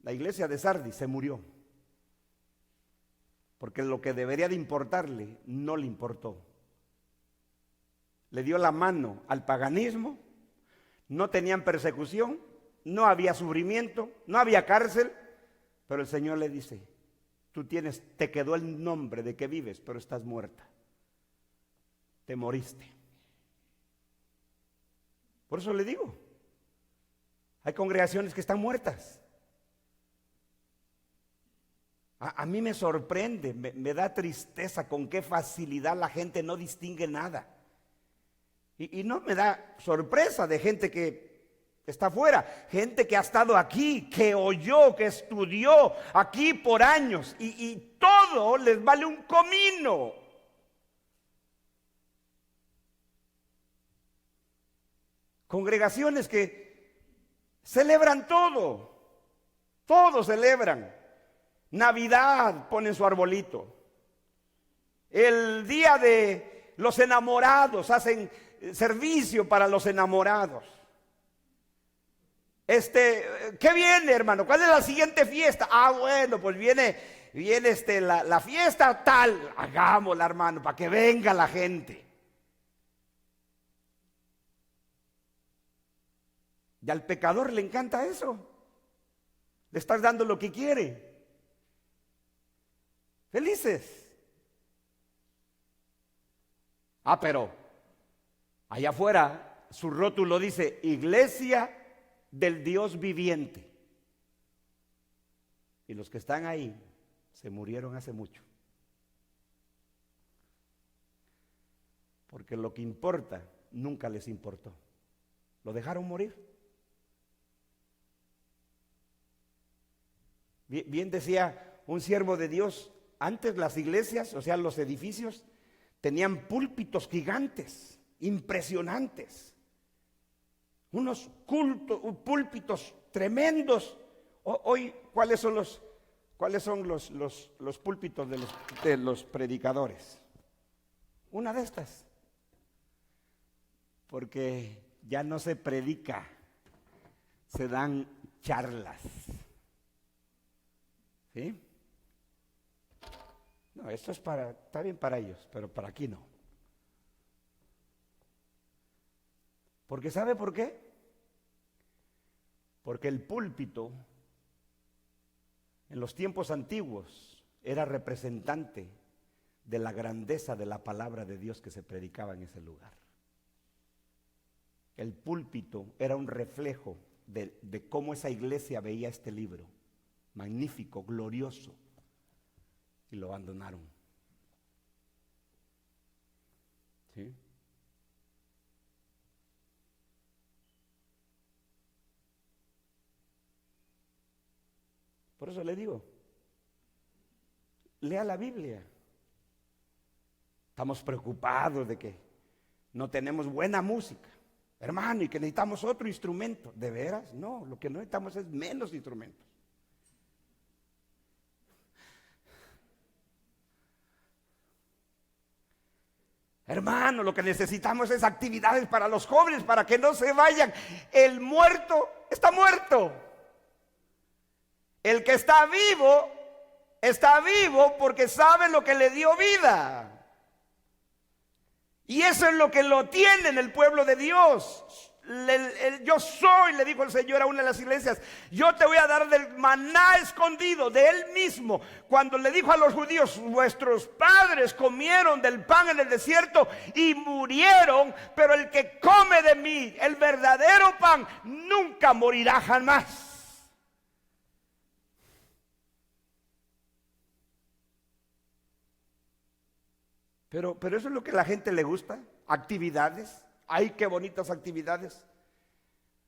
La iglesia de Sardis se murió, porque lo que debería de importarle no le importó. Le dio la mano al paganismo, no tenían persecución, no había sufrimiento, no había cárcel, pero el Señor le dice: te quedó el nombre de que vives, pero estás muerta. Te moriste. Por eso le digo, hay congregaciones que están muertas. A mí me sorprende, me da tristeza con qué facilidad la gente no distingue nada. Y no me da sorpresa de gente que está afuera, gente que ha estado aquí, que oyó, que estudió aquí por años y todo les vale un comino. Congregaciones que celebran todo celebran. Navidad ponen su arbolito. El día de los enamorados hacen servicio para los enamorados. ¿Qué viene, hermano? ¿Cuál es la siguiente fiesta? Bueno, pues viene la fiesta tal. Hagámosla, hermano, para que venga la gente. Y al pecador le encanta eso. Le estás dando lo que quiere. Felices. Pero allá afuera su rótulo dice: Iglesia del Dios viviente. Y los que están ahí se murieron hace mucho. Porque lo que importa nunca les importó. Lo dejaron morir. Bien decía un siervo de Dios: antes las iglesias, o sea, los edificios, tenían púlpitos gigantes, impresionantes. Unos púlpitos tremendos. Hoy, ¿cuáles son los púlpitos de los predicadores? Una de estas. Porque ya no se predica, se dan charlas. ¿Sí? No, esto está bien para ellos, pero para aquí no. Porque ¿sabe por qué? Porque el púlpito en los tiempos antiguos era representante de la grandeza de la palabra de Dios que se predicaba en ese lugar. El púlpito era un reflejo de cómo esa iglesia veía este libro, magnífico, glorioso, y lo abandonaron. ¿Sí? Por eso le digo, lea la Biblia. Estamos preocupados de que no tenemos buena música, hermano, y que necesitamos otro instrumento. ¿De veras? No, lo que no necesitamos es menos instrumentos. Hermano, lo que necesitamos es actividades para los jóvenes, para que no se vayan. El muerto está muerto. El que está vivo porque sabe lo que le dio vida. Y eso es lo que lo tiene en el pueblo de Dios. Yo soy, le dijo el Señor a una de las iglesias, yo te voy a dar del maná escondido de Él mismo. Cuando le dijo a los judíos, vuestros padres comieron del pan en el desierto y murieron, pero el que come de mí, el verdadero pan, nunca morirá jamás. Pero eso es lo que a la gente le gusta, actividades. Ay, qué bonitas actividades.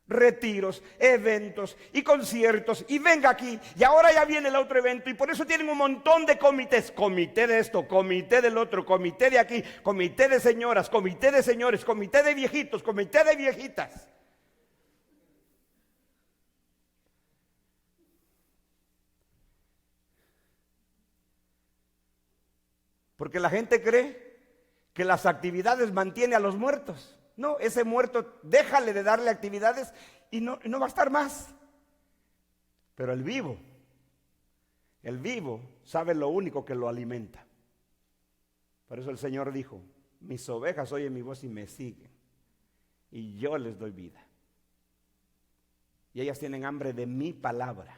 Retiros, eventos y conciertos. Y venga aquí, y ahora ya viene el otro evento. Y por eso tienen un montón de comités. Comité de esto, comité del otro, comité de aquí, comité de señoras, comité de señores, comité de viejitos, comité de viejitas. Porque la gente cree que las actividades mantienen a los muertos. No, ese muerto, déjale de darle actividades y no va a estar más. Pero el vivo sabe lo único que lo alimenta. Por eso el Señor dijo, mis ovejas oyen mi voz y me siguen, y yo les doy vida. Y ellas tienen hambre de mi palabra.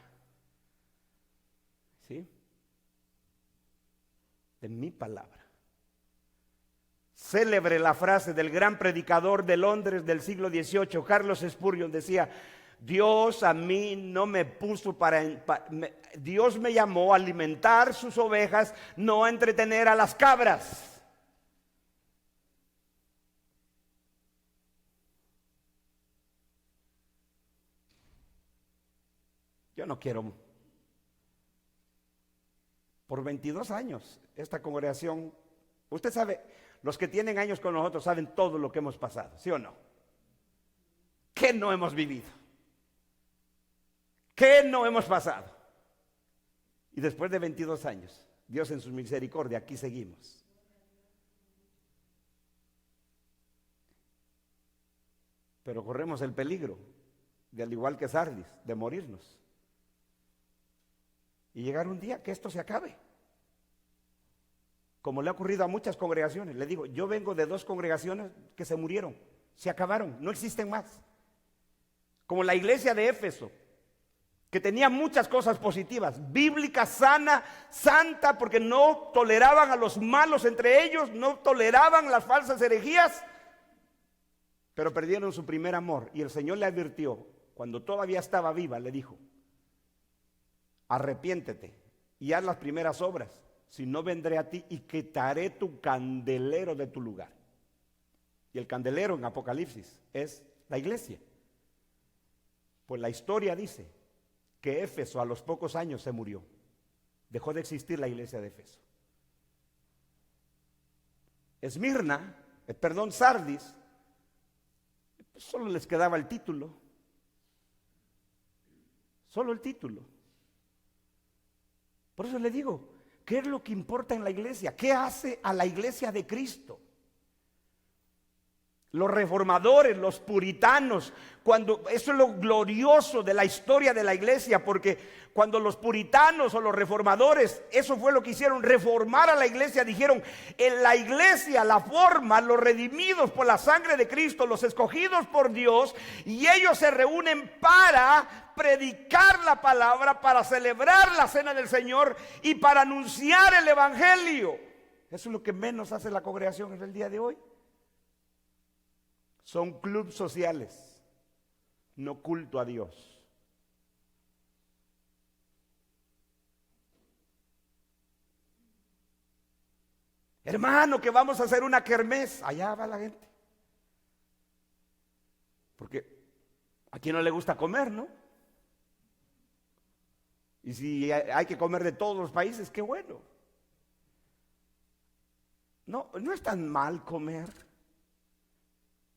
¿Sí? De mi palabra. Célebre la frase del gran predicador de Londres del siglo XVIII, Carlos Spurgeon, decía, Dios a mí no me puso Dios me llamó a alimentar sus ovejas, no a entretener a las cabras. Yo no quiero. Por 22 años, esta congregación, usted sabe, los que tienen años con nosotros saben todo lo que hemos pasado, ¿sí o no? ¿Qué no hemos vivido? ¿Qué no hemos pasado? Y después de 22 años, Dios en su misericordia, aquí seguimos. Pero corremos el peligro, de al igual que Sardis, de morirnos. Y llegar un día que esto se acabe. Como le ha ocurrido a muchas congregaciones. Le digo, yo vengo de 2 congregaciones que se murieron, se acabaron, no existen más. Como la iglesia de Éfeso, que tenía muchas cosas positivas, bíblica, sana, santa, porque no toleraban a los malos entre ellos, no toleraban las falsas herejías, pero perdieron su primer amor. Y el Señor le advirtió, cuando todavía estaba viva, le dijo, arrepiéntete y haz las primeras obras. Si no, vendré a ti y quitaré tu candelero de tu lugar. Y el candelero en Apocalipsis es la iglesia. Pues la historia dice que Éfeso a los pocos años se murió. Dejó de existir la iglesia de Éfeso. Sardis, pues solo les quedaba el título. Solo el título. Por eso le digo, ¿qué es lo que importa en la iglesia? ¿Qué hace a la iglesia de Cristo? Los reformadores, los puritanos, eso es lo glorioso de la historia de la iglesia, porque cuando los puritanos o los reformadores, eso fue lo que hicieron, reformar a la iglesia, dijeron, en la iglesia la forman los redimidos por la sangre de Cristo, los escogidos por Dios, y ellos se reúnen para predicar la palabra, para celebrar la cena del Señor y para anunciar el evangelio. Eso es lo que menos hace la congregación en el día de hoy. Son clubes sociales, no culto a Dios. Hermano, que vamos a hacer una kermés. Allá va la gente. Porque a quien no le gusta comer, ¿no? Y si hay que comer de todos los países, qué bueno. No, no es tan mal comer.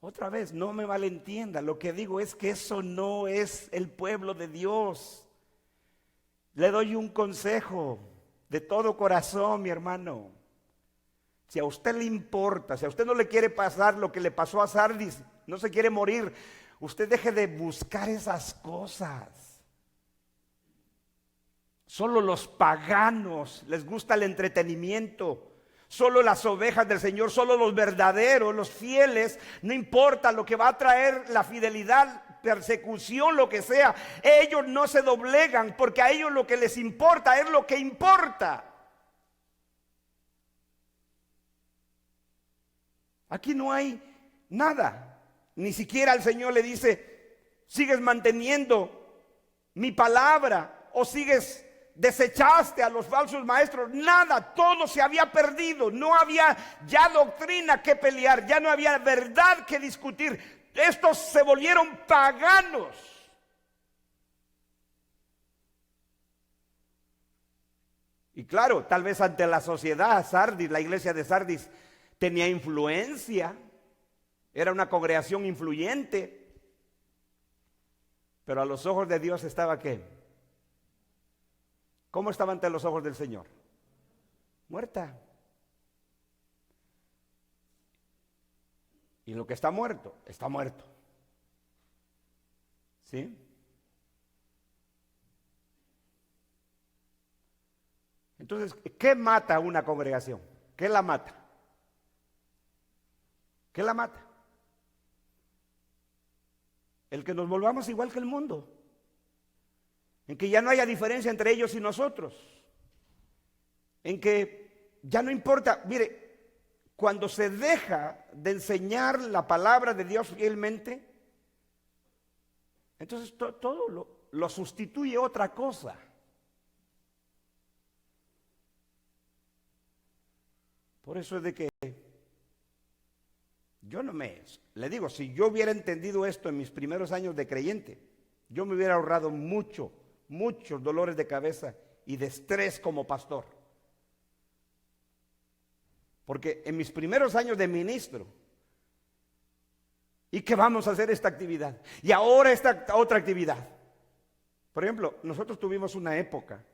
Otra vez, no me malentienda. Lo que digo es que eso no es el pueblo de Dios. Le doy un consejo de todo corazón, mi hermano. Si a usted le importa, si a usted no le quiere pasar lo que le pasó a Sardis, no se quiere morir, usted deje de buscar esas cosas. Solo los paganos les gusta el entretenimiento. Solo las ovejas del Señor, solo los verdaderos, los fieles, no importa lo que va a traer la fidelidad, persecución, lo que sea, ellos no se doblegan porque a ellos lo que les importa es lo que importa. Aquí no hay nada, ni siquiera el Señor le dice, sigues manteniendo mi palabra o desechaste a los falsos maestros. Nada, todo se había perdido. No había ya doctrina que pelear, ya no había verdad que discutir. Estos se volvieron paganos. Y claro, tal vez ante la sociedad, Sardis, la iglesia de Sardis tenía influencia, era una congregación influyente, pero a los ojos de Dios estaba ¿qué? ¿Cómo estaba ante los ojos del Señor? Muerta. Y lo que está muerto, está muerto. ¿Sí? Entonces, ¿qué mata a una congregación? ¿Qué la mata? ¿Qué la mata? El que nos volvamos igual que el mundo. En que ya no haya diferencia entre ellos y nosotros. En que ya no importa, mire, cuando se deja de enseñar la palabra de Dios fielmente, entonces todo lo sustituye otra cosa. Por eso es de que yo le digo, si yo hubiera entendido esto en mis primeros años de creyente, yo me hubiera ahorrado muchos dolores de cabeza y de estrés como pastor. Porque en mis primeros años de ministro, ¿y qué vamos a hacer esta actividad? Y ahora esta otra actividad. Por ejemplo, nosotros tuvimos una época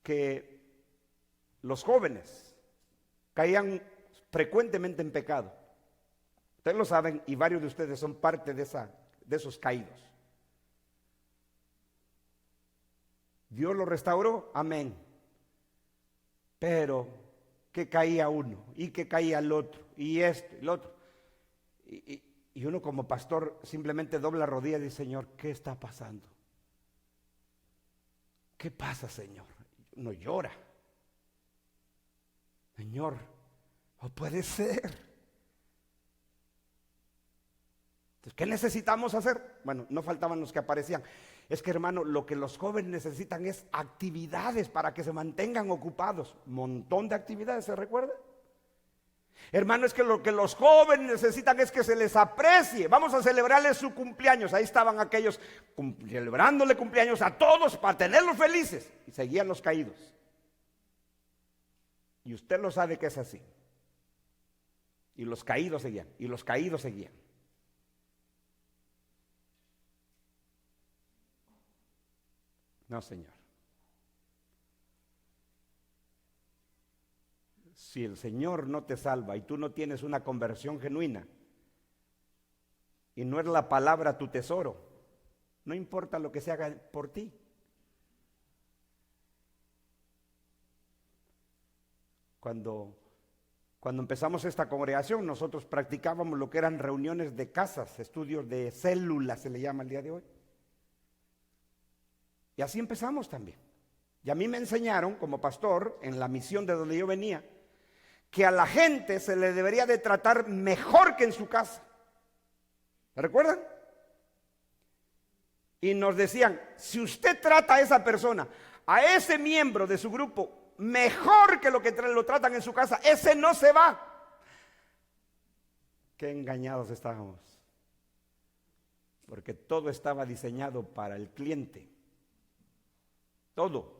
que los jóvenes caían frecuentemente en pecado. Ustedes lo saben y varios de ustedes son parte de esos caídos. Dios lo restauró, amén. Pero que caía uno y que caía el otro y esto y el otro. Y uno como pastor simplemente dobla rodillas y dice, Señor, ¿qué está pasando? ¿Qué pasa, Señor? Uno llora. Señor, no puede ser. Entonces, ¿qué necesitamos hacer? Bueno, no faltaban los que aparecían. Es que, hermano, lo que los jóvenes necesitan es actividades para que se mantengan ocupados. Montón de actividades, ¿se recuerda? Hermano, es que lo que los jóvenes necesitan es que se les aprecie. Vamos a celebrarles su cumpleaños. Ahí estaban aquellos celebrándole cumpleaños a todos para tenerlos felices. Y seguían los caídos. Y usted lo sabe que es así. Y los caídos seguían. Y los caídos seguían. No, Señor. Si el Señor no te salva y tú no tienes una conversión genuina y no es la palabra tu tesoro, no importa lo que se haga por ti. Cuando empezamos esta congregación, nosotros practicábamos lo que eran reuniones de casas, estudios de células se le llama el día de hoy. Y así empezamos también. Y a mí me enseñaron como pastor en la misión de donde yo venía, que a la gente se le debería de tratar mejor que en su casa. ¿Se recuerdan? Y nos decían, si usted trata a esa persona, a ese miembro de su grupo, mejor que lo que lo tratan en su casa, ese no se va. Qué engañados estábamos. Porque todo estaba diseñado para el cliente. Todo.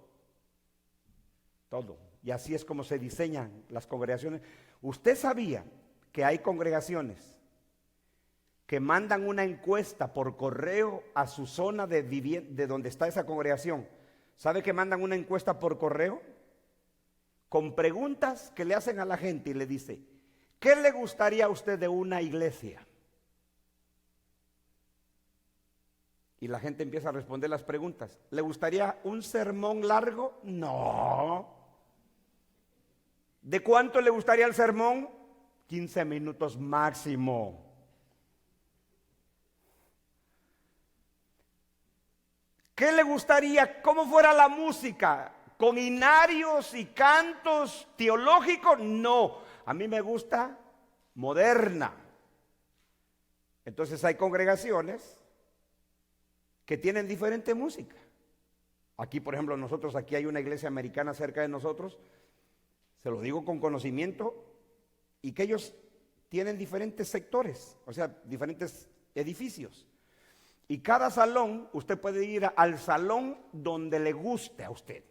y así es como se diseñan las congregaciones. ¿Usted sabía que hay congregaciones que mandan una encuesta por correo a su zona de donde está esa congregación? ¿Sabe que mandan una encuesta por correo? Con preguntas que le hacen a la gente y le dice, ¿qué le gustaría a usted de una iglesia? Y la gente empieza a responder las preguntas. ¿Le gustaría un sermón largo? No. ¿De cuánto le gustaría el sermón? 15 minutos máximo. ¿Qué le gustaría? ¿Cómo fuera la música? ¿Con hinarios y cantos teológicos? No. A mí me gusta moderna. Entonces hay congregaciones que tienen diferente música. Aquí, por ejemplo, aquí hay una iglesia americana cerca de nosotros, se lo digo con conocimiento, y que ellos tienen diferentes sectores, o sea, diferentes edificios. Y cada salón, usted puede ir al salón donde le guste a usted.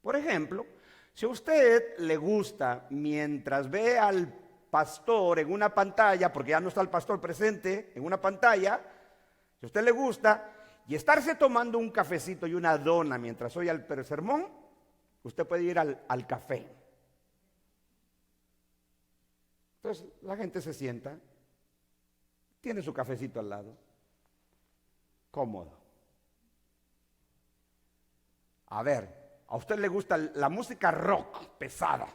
Por ejemplo, si a usted le gusta, mientras ve al pastor en una pantalla, porque ya no está el pastor presente en una pantalla, si a usted le gusta, y estarse tomando un cafecito y una dona mientras oye el sermón, usted puede ir al café. Entonces la gente se sienta, tiene su cafecito al lado, cómodo. A ver, a usted le gusta la música rock pesada.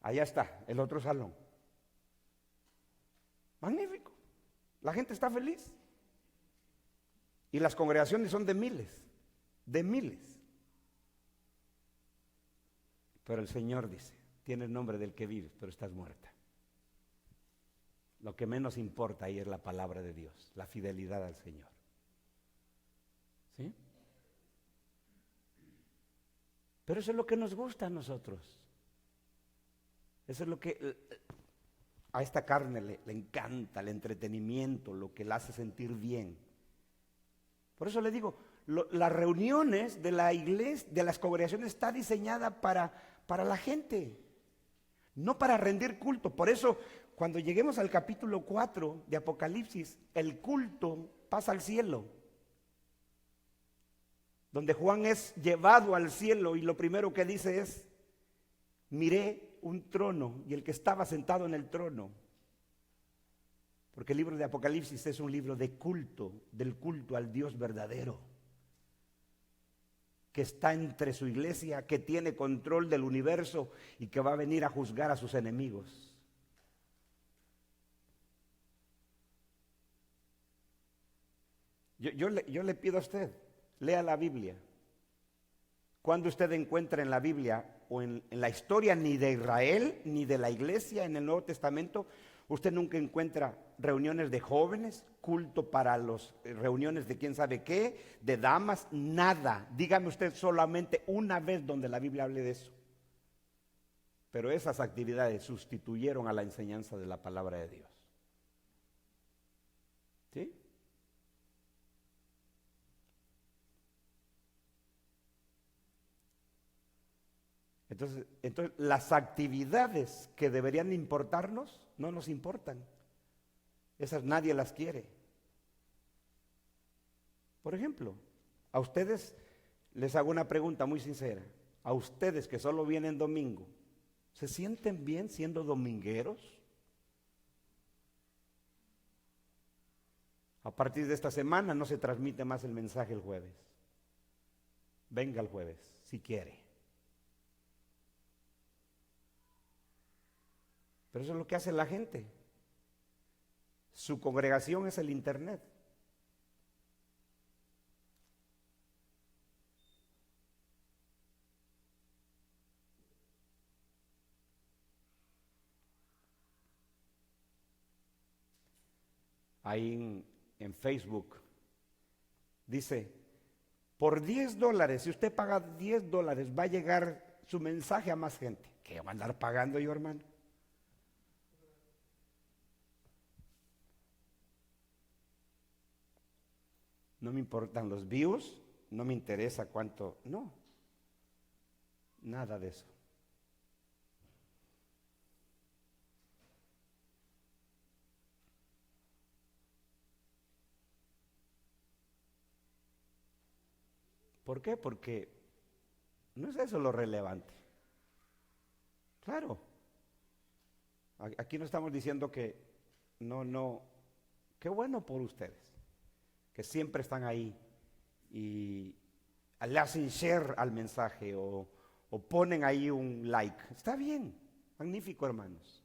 Allá está, el otro salón. Magnífico. La gente está feliz. Y las congregaciones son de miles, de miles. Pero el Señor dice, tienes nombre del que vives, pero estás muerta. Lo que menos importa ahí es la palabra de Dios, la fidelidad al Señor. ¿Sí? Pero eso es lo que nos gusta a nosotros. Eso es lo que a esta carne le encanta, el entretenimiento, lo que la hace sentir bien. Por eso le digo, las reuniones de la iglesia, de las congregaciones, está diseñada para la gente, no para rendir culto. Por eso, cuando lleguemos al capítulo 4 de Apocalipsis, el culto pasa al cielo, donde Juan es llevado al cielo y lo primero que dice es, miré un trono y el que estaba sentado en el trono. Porque el libro de Apocalipsis es un libro de culto, del culto al Dios verdadero, que está entre su iglesia, que tiene control del universo y que va a venir a juzgar a sus enemigos. Yo le pido a usted, lea la Biblia. Cuando usted encuentra en la Biblia o en la historia ni de Israel ni de la iglesia en el Nuevo Testamento, usted nunca encuentra reuniones de jóvenes, culto para las reuniones de quién sabe qué, de damas, nada. Dígame usted solamente una vez donde la Biblia hable de eso. Pero esas actividades sustituyeron a la enseñanza de la palabra de Dios. ¿Sí? Entonces las actividades que deberían importarnos no nos importan. Esas nadie las quiere. Por ejemplo, a ustedes les hago una pregunta muy sincera. A ustedes que solo vienen domingo, ¿se sienten bien siendo domingueros? A partir de esta semana no se transmite más el mensaje el jueves. Venga el jueves, si quiere. Pero eso es lo que hace la gente. Su congregación es el internet. Ahí en Facebook dice, por $10, si usted paga $10, va a llegar su mensaje a más gente. ¿Qué va a andar pagando yo, hermano? No me importan los views, no me interesa cuánto, no, nada de eso. ¿Por qué? Porque no es eso lo relevante. Claro, aquí no estamos diciendo que no, qué bueno por ustedes, que siempre están ahí y le hacen share al mensaje o ponen ahí un like. Está bien, magnífico, hermanos.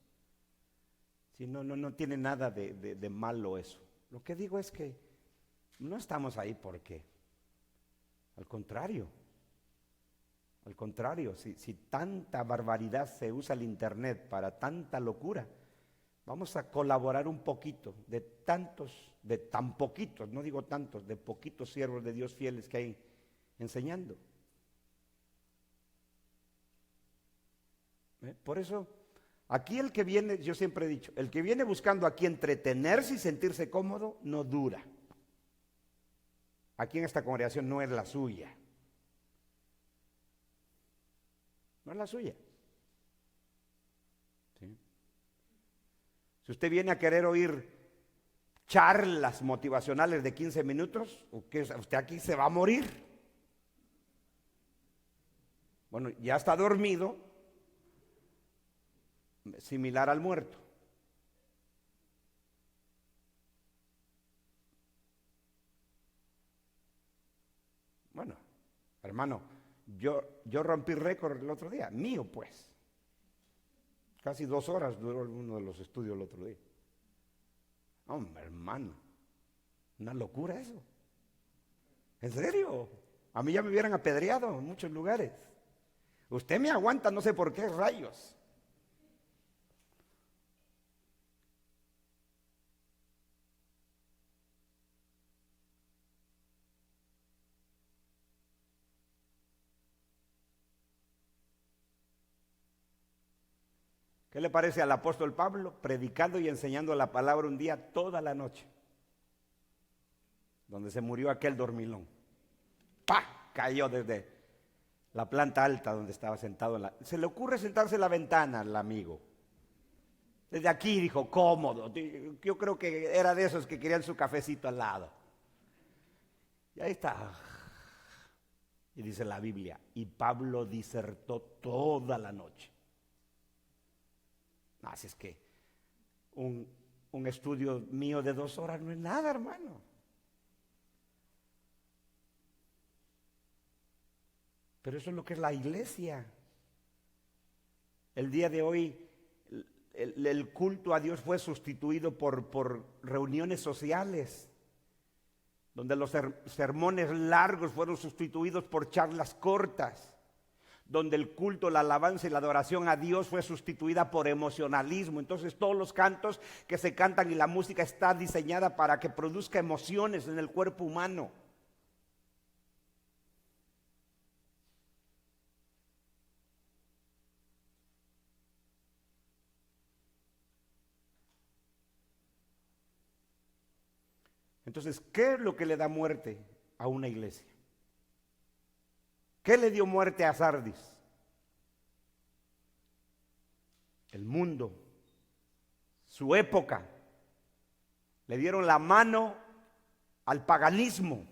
Si no tiene nada de malo eso. Lo que digo es que no estamos ahí porque, al contrario, si tanta barbaridad se usa el internet para tanta locura, vamos a colaborar un poquito de tan poquitos, no digo tantos, de poquitos siervos de Dios fieles que hay enseñando. Por eso, aquí el que viene, yo siempre he dicho, el que viene buscando aquí entretenerse y sentirse cómodo, no dura. Aquí en esta congregación no es la suya. No es la suya. ¿Sí? Si usted viene a querer oír charlas motivacionales de 15 minutos, usted aquí se va a morir. Bueno, ya está dormido, similar al muerto. Bueno, hermano, yo rompí récord el otro día, mío pues. Casi 2 horas duró uno de los estudios el otro día. Hombre, hermano, una locura eso. ¿En serio? A mí ya me hubieran apedreado en muchos lugares. Usted me aguanta, no sé por qué rayos. ¿Qué le parece al apóstol Pablo predicando y enseñando la palabra un día toda la noche? Donde se murió aquel dormilón. ¡Pah! Cayó desde la planta alta donde estaba sentado. Se le ocurre sentarse en la ventana al amigo. Desde aquí dijo, cómodo. Yo creo que era de esos que querían su cafecito al lado. Y ahí está. Y dice la Biblia, y Pablo disertó toda la noche. Así es que un estudio mío de 2 horas no es nada, hermano. Pero eso es lo que es la iglesia. El día de hoy el culto a Dios fue sustituido por reuniones sociales, donde los sermones largos fueron sustituidos por charlas cortas, donde el culto, la alabanza y la adoración a Dios fue sustituida por emocionalismo. Entonces todos los cantos que se cantan y la música está diseñada para que produzca emociones en el cuerpo humano. Entonces, ¿qué es lo que le da muerte a una iglesia? ¿Qué le dio muerte a Sardis? El mundo, su época. Le dieron la mano al paganismo.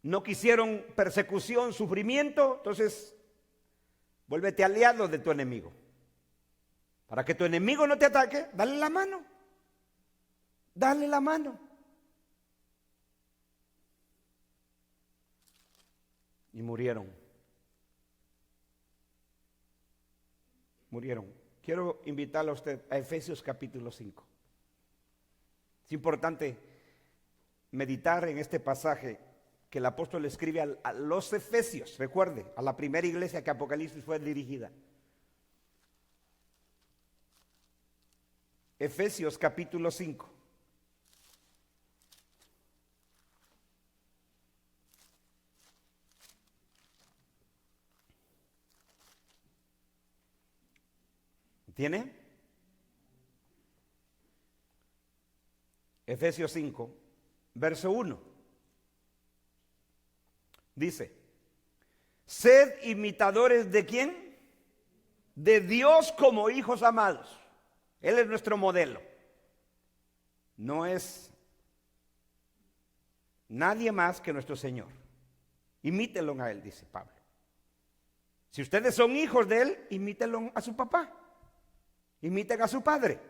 No quisieron persecución, sufrimiento, entonces vuélvete aliado de tu enemigo. Para que tu enemigo no te ataque, dale la mano. Dale la mano. Y murieron. Murieron. Quiero invitarle a usted a Efesios capítulo 5. Es importante meditar en este pasaje que el apóstol escribe a los Efesios. Recuerde, a la primera iglesia que Apocalipsis fue dirigida. Efesios capítulo 5. ¿Tiene? Efesios 5, verso 1. Dice, sed imitadores ¿de quién? De Dios como hijos amados. Él es nuestro modelo. No es nadie más que nuestro Señor. Imítenlo a él, dice Pablo. Si ustedes son hijos de él, imítenlo a su papá. Imiten a su Padre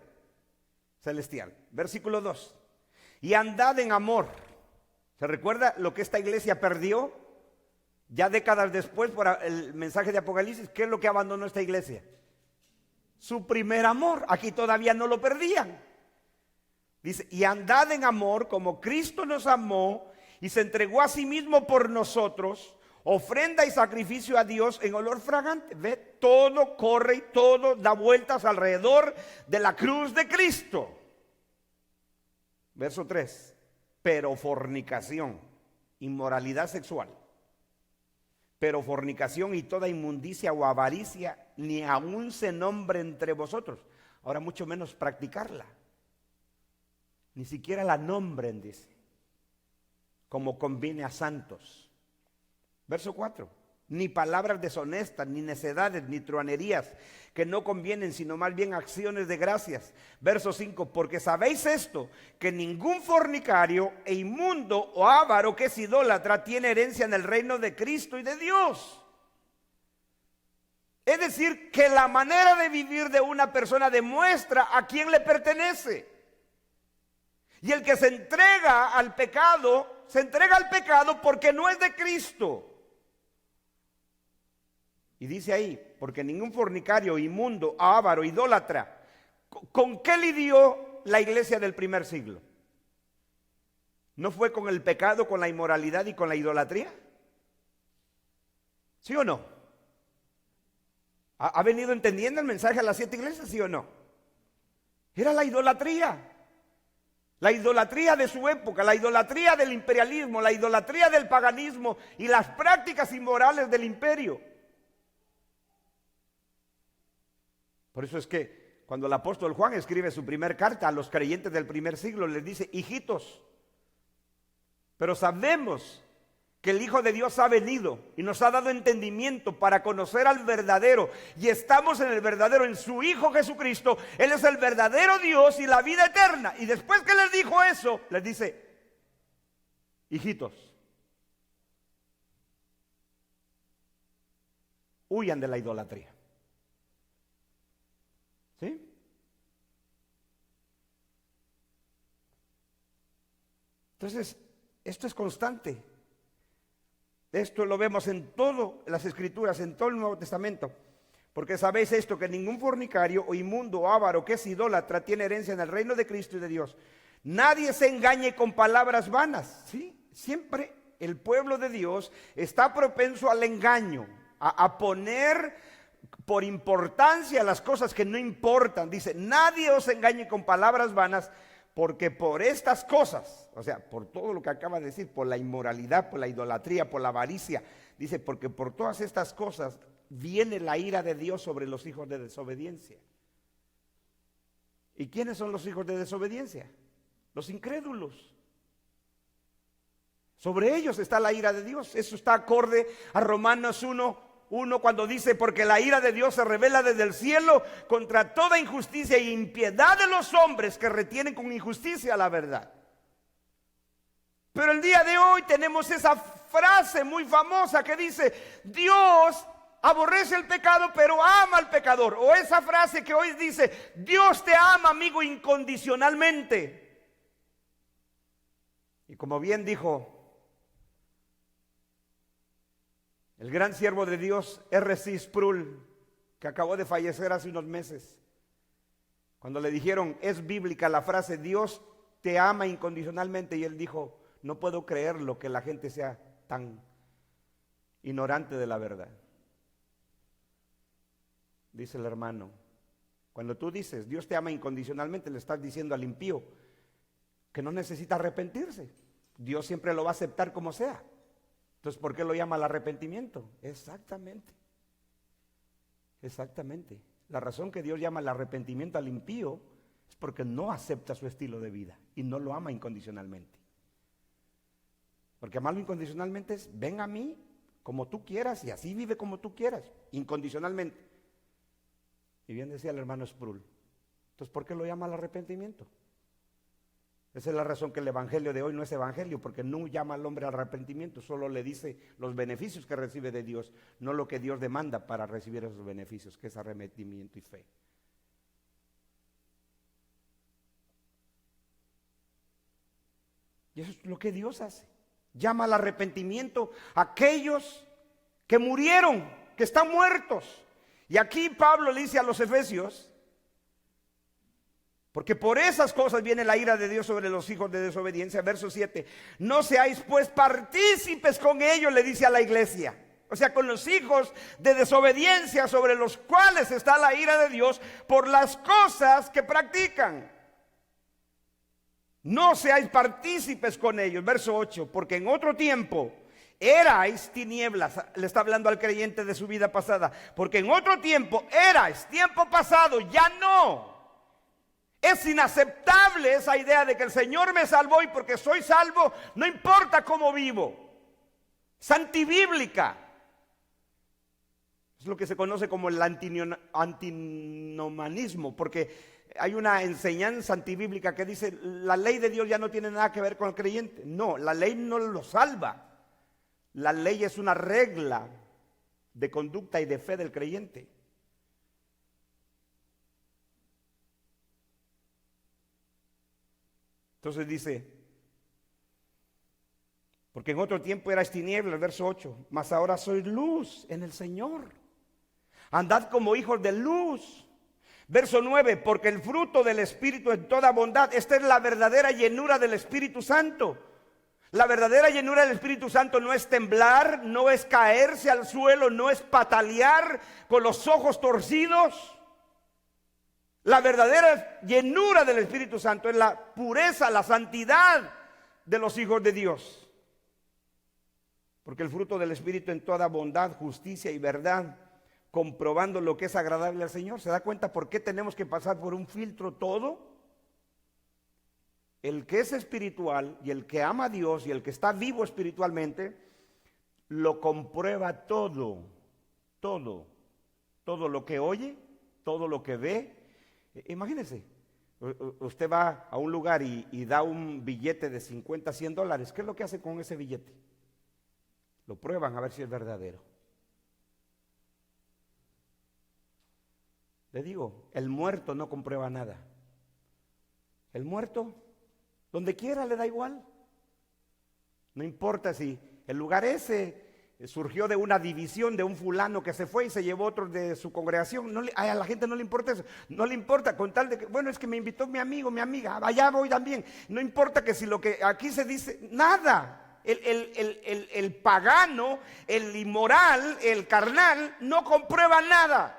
celestial. Versículo 2. Y andad en amor. ¿Se recuerda lo que esta iglesia perdió? Ya décadas después, por el mensaje de Apocalipsis, ¿qué es lo que abandonó esta iglesia? Su primer amor. Aquí todavía no lo perdían. Dice, y andad en amor como Cristo nos amó y se entregó a sí mismo por nosotros, ofrenda y sacrificio a Dios en olor fragante. Ve, todo corre y todo da vueltas alrededor de la cruz de Cristo. Verso 3. Pero fornicación, inmoralidad sexual, pero fornicación y toda inmundicia o avaricia ni aún se nombre entre vosotros. Ahora mucho menos practicarla. Ni siquiera la nombren, dice, como conviene a santos. Verso 4. Ni palabras deshonestas, ni necedades, ni truanerías, que no convienen, sino más bien acciones de gracias. Verso 5. Porque sabéis esto, que ningún fornicario e inmundo o avaro que es idólatra tiene herencia en el reino de Cristo y de Dios. Es decir, que la manera de vivir de una persona demuestra a quién le pertenece. Y el que se entrega al pecado porque no es de Cristo. Y dice ahí, porque ningún fornicario, inmundo, avaro, idólatra, ¿con qué lidió la iglesia del primer siglo? ¿No fue con el pecado, con la inmoralidad y con la idolatría? ¿Sí o no? ¿Ha venido entendiendo el mensaje a las 7 iglesias, sí o no? Era la idolatría. La idolatría de su época, la idolatría del imperialismo, la idolatría del paganismo y las prácticas inmorales del imperio. Por eso es que cuando el apóstol Juan escribe su primer carta a los creyentes del primer siglo, les dice, hijitos, pero sabemos que el Hijo de Dios ha venido y nos ha dado entendimiento para conocer al verdadero, y estamos en el verdadero, en su Hijo Jesucristo. Él es el verdadero Dios y la vida eterna. Y después que les dijo eso, les dice, hijitos, huyan de la idolatría. ¿Sí? Entonces, esto es constante. Esto lo vemos en todas las escrituras, en todo el Nuevo Testamento. Porque sabéis esto, que ningún fornicario o inmundo o avaro que es idólatra tiene herencia en el reino de Cristo y de Dios. Nadie se engañe con palabras vanas. ¿Sí? Siempre el pueblo de Dios está propenso al engaño, a poner por importancia las cosas que no importan. Dice, nadie os engañe con palabras vanas, porque por estas cosas, o sea, por todo lo que acaba de decir, por la inmoralidad, por la idolatría, por la avaricia, dice, porque por todas estas cosas viene la ira de Dios sobre los hijos de desobediencia. ¿Y quiénes son los hijos de desobediencia? Los incrédulos. Sobre ellos está la ira de Dios. Eso está acorde a Romanos 1:1, cuando dice, porque la ira de Dios se revela desde el cielo contra toda injusticia e impiedad de los hombres que retienen con injusticia la verdad. Pero el día de hoy tenemos esa frase muy famosa que dice, Dios aborrece el pecado pero ama al pecador. O esa frase que hoy dice, Dios te ama, amigo, incondicionalmente. Y como bien dijo el gran siervo de Dios, R.C. Sproul, que acabó de fallecer hace unos meses, cuando le dijeron, es bíblica la frase, Dios te ama incondicionalmente, y él dijo, no puedo creerlo que la gente sea tan ignorante de la verdad. Dice el hermano, cuando tú dices, Dios te ama incondicionalmente, le estás diciendo al impío que no necesita arrepentirse. Dios siempre lo va a aceptar como sea. Entonces, ¿por qué lo llama el arrepentimiento? Exactamente. La razón que Dios llama el arrepentimiento al impío es porque no acepta su estilo de vida y no lo ama incondicionalmente. Porque amarlo incondicionalmente es, ven a mí como tú quieras y así vive como tú quieras, incondicionalmente. Y bien decía el hermano Sproul, entonces, ¿por qué lo llama el arrepentimiento? Esa es la razón que el evangelio de hoy no es evangelio, porque no llama al hombre al arrepentimiento, solo le dice los beneficios que recibe de Dios, no lo que Dios demanda para recibir esos beneficios, que es arrepentimiento y fe. Y eso es lo que Dios hace. Llama al arrepentimiento a aquellos que murieron, que están muertos. Y aquí Pablo le dice a los efesios, porque por esas cosas viene la ira de Dios sobre los hijos de desobediencia. Verso 7, no seáis pues partícipes con ellos, le dice a la iglesia. O sea, con los hijos de desobediencia sobre los cuales está la ira de Dios por las cosas que practican. No seáis partícipes con ellos. Verso 8, porque en otro tiempo erais tinieblas. Le está hablando al creyente de su vida pasada. Porque en otro tiempo erais, tiempo pasado, ya no. Es inaceptable esa idea de que el Señor me salvó y porque soy salvo, no importa cómo vivo. Es antibíblica. Es lo que se conoce como el antinomanismo, porque hay una enseñanza antibíblica que dice la ley de Dios ya no tiene nada que ver con el creyente. No, la ley no lo salva. La ley es una regla de conducta y de fe del creyente. Entonces dice, porque en otro tiempo erais tinieblas, verso 8, mas ahora sois luz en el Señor. Andad como hijos de luz. Verso 9, porque el fruto del Espíritu es toda bondad. Esta es la verdadera llenura del Espíritu Santo. La verdadera llenura del Espíritu Santo no es temblar, no es caerse al suelo, no es patalear con los ojos torcidos. La verdadera llenura del Espíritu Santo es la pureza, la santidad de los hijos de Dios. Porque el fruto del Espíritu en toda bondad, justicia y verdad, comprobando lo que es agradable al Señor. ¿Se da cuenta por qué tenemos que pasar por un filtro todo? El que es espiritual y el que ama a Dios y el que está vivo espiritualmente, lo comprueba todo lo que oye, todo lo que ve. Imagínense, usted va a un lugar y da un billete de 50, 100 dólares. ¿Qué es lo que hace con ese billete? Lo prueban a ver si es verdadero. Le digo, el muerto no comprueba nada. El muerto, donde quiera le da igual. No importa si el lugar ese surgió de una división de un fulano que se fue y se llevó otro de su congregación. A la gente no le importa eso. No le importa con tal de que, bueno, es que me invitó mi amigo, mi amiga, allá voy también. No importa que si lo que aquí se dice, nada. El pagano, el inmoral, el carnal, no comprueba nada.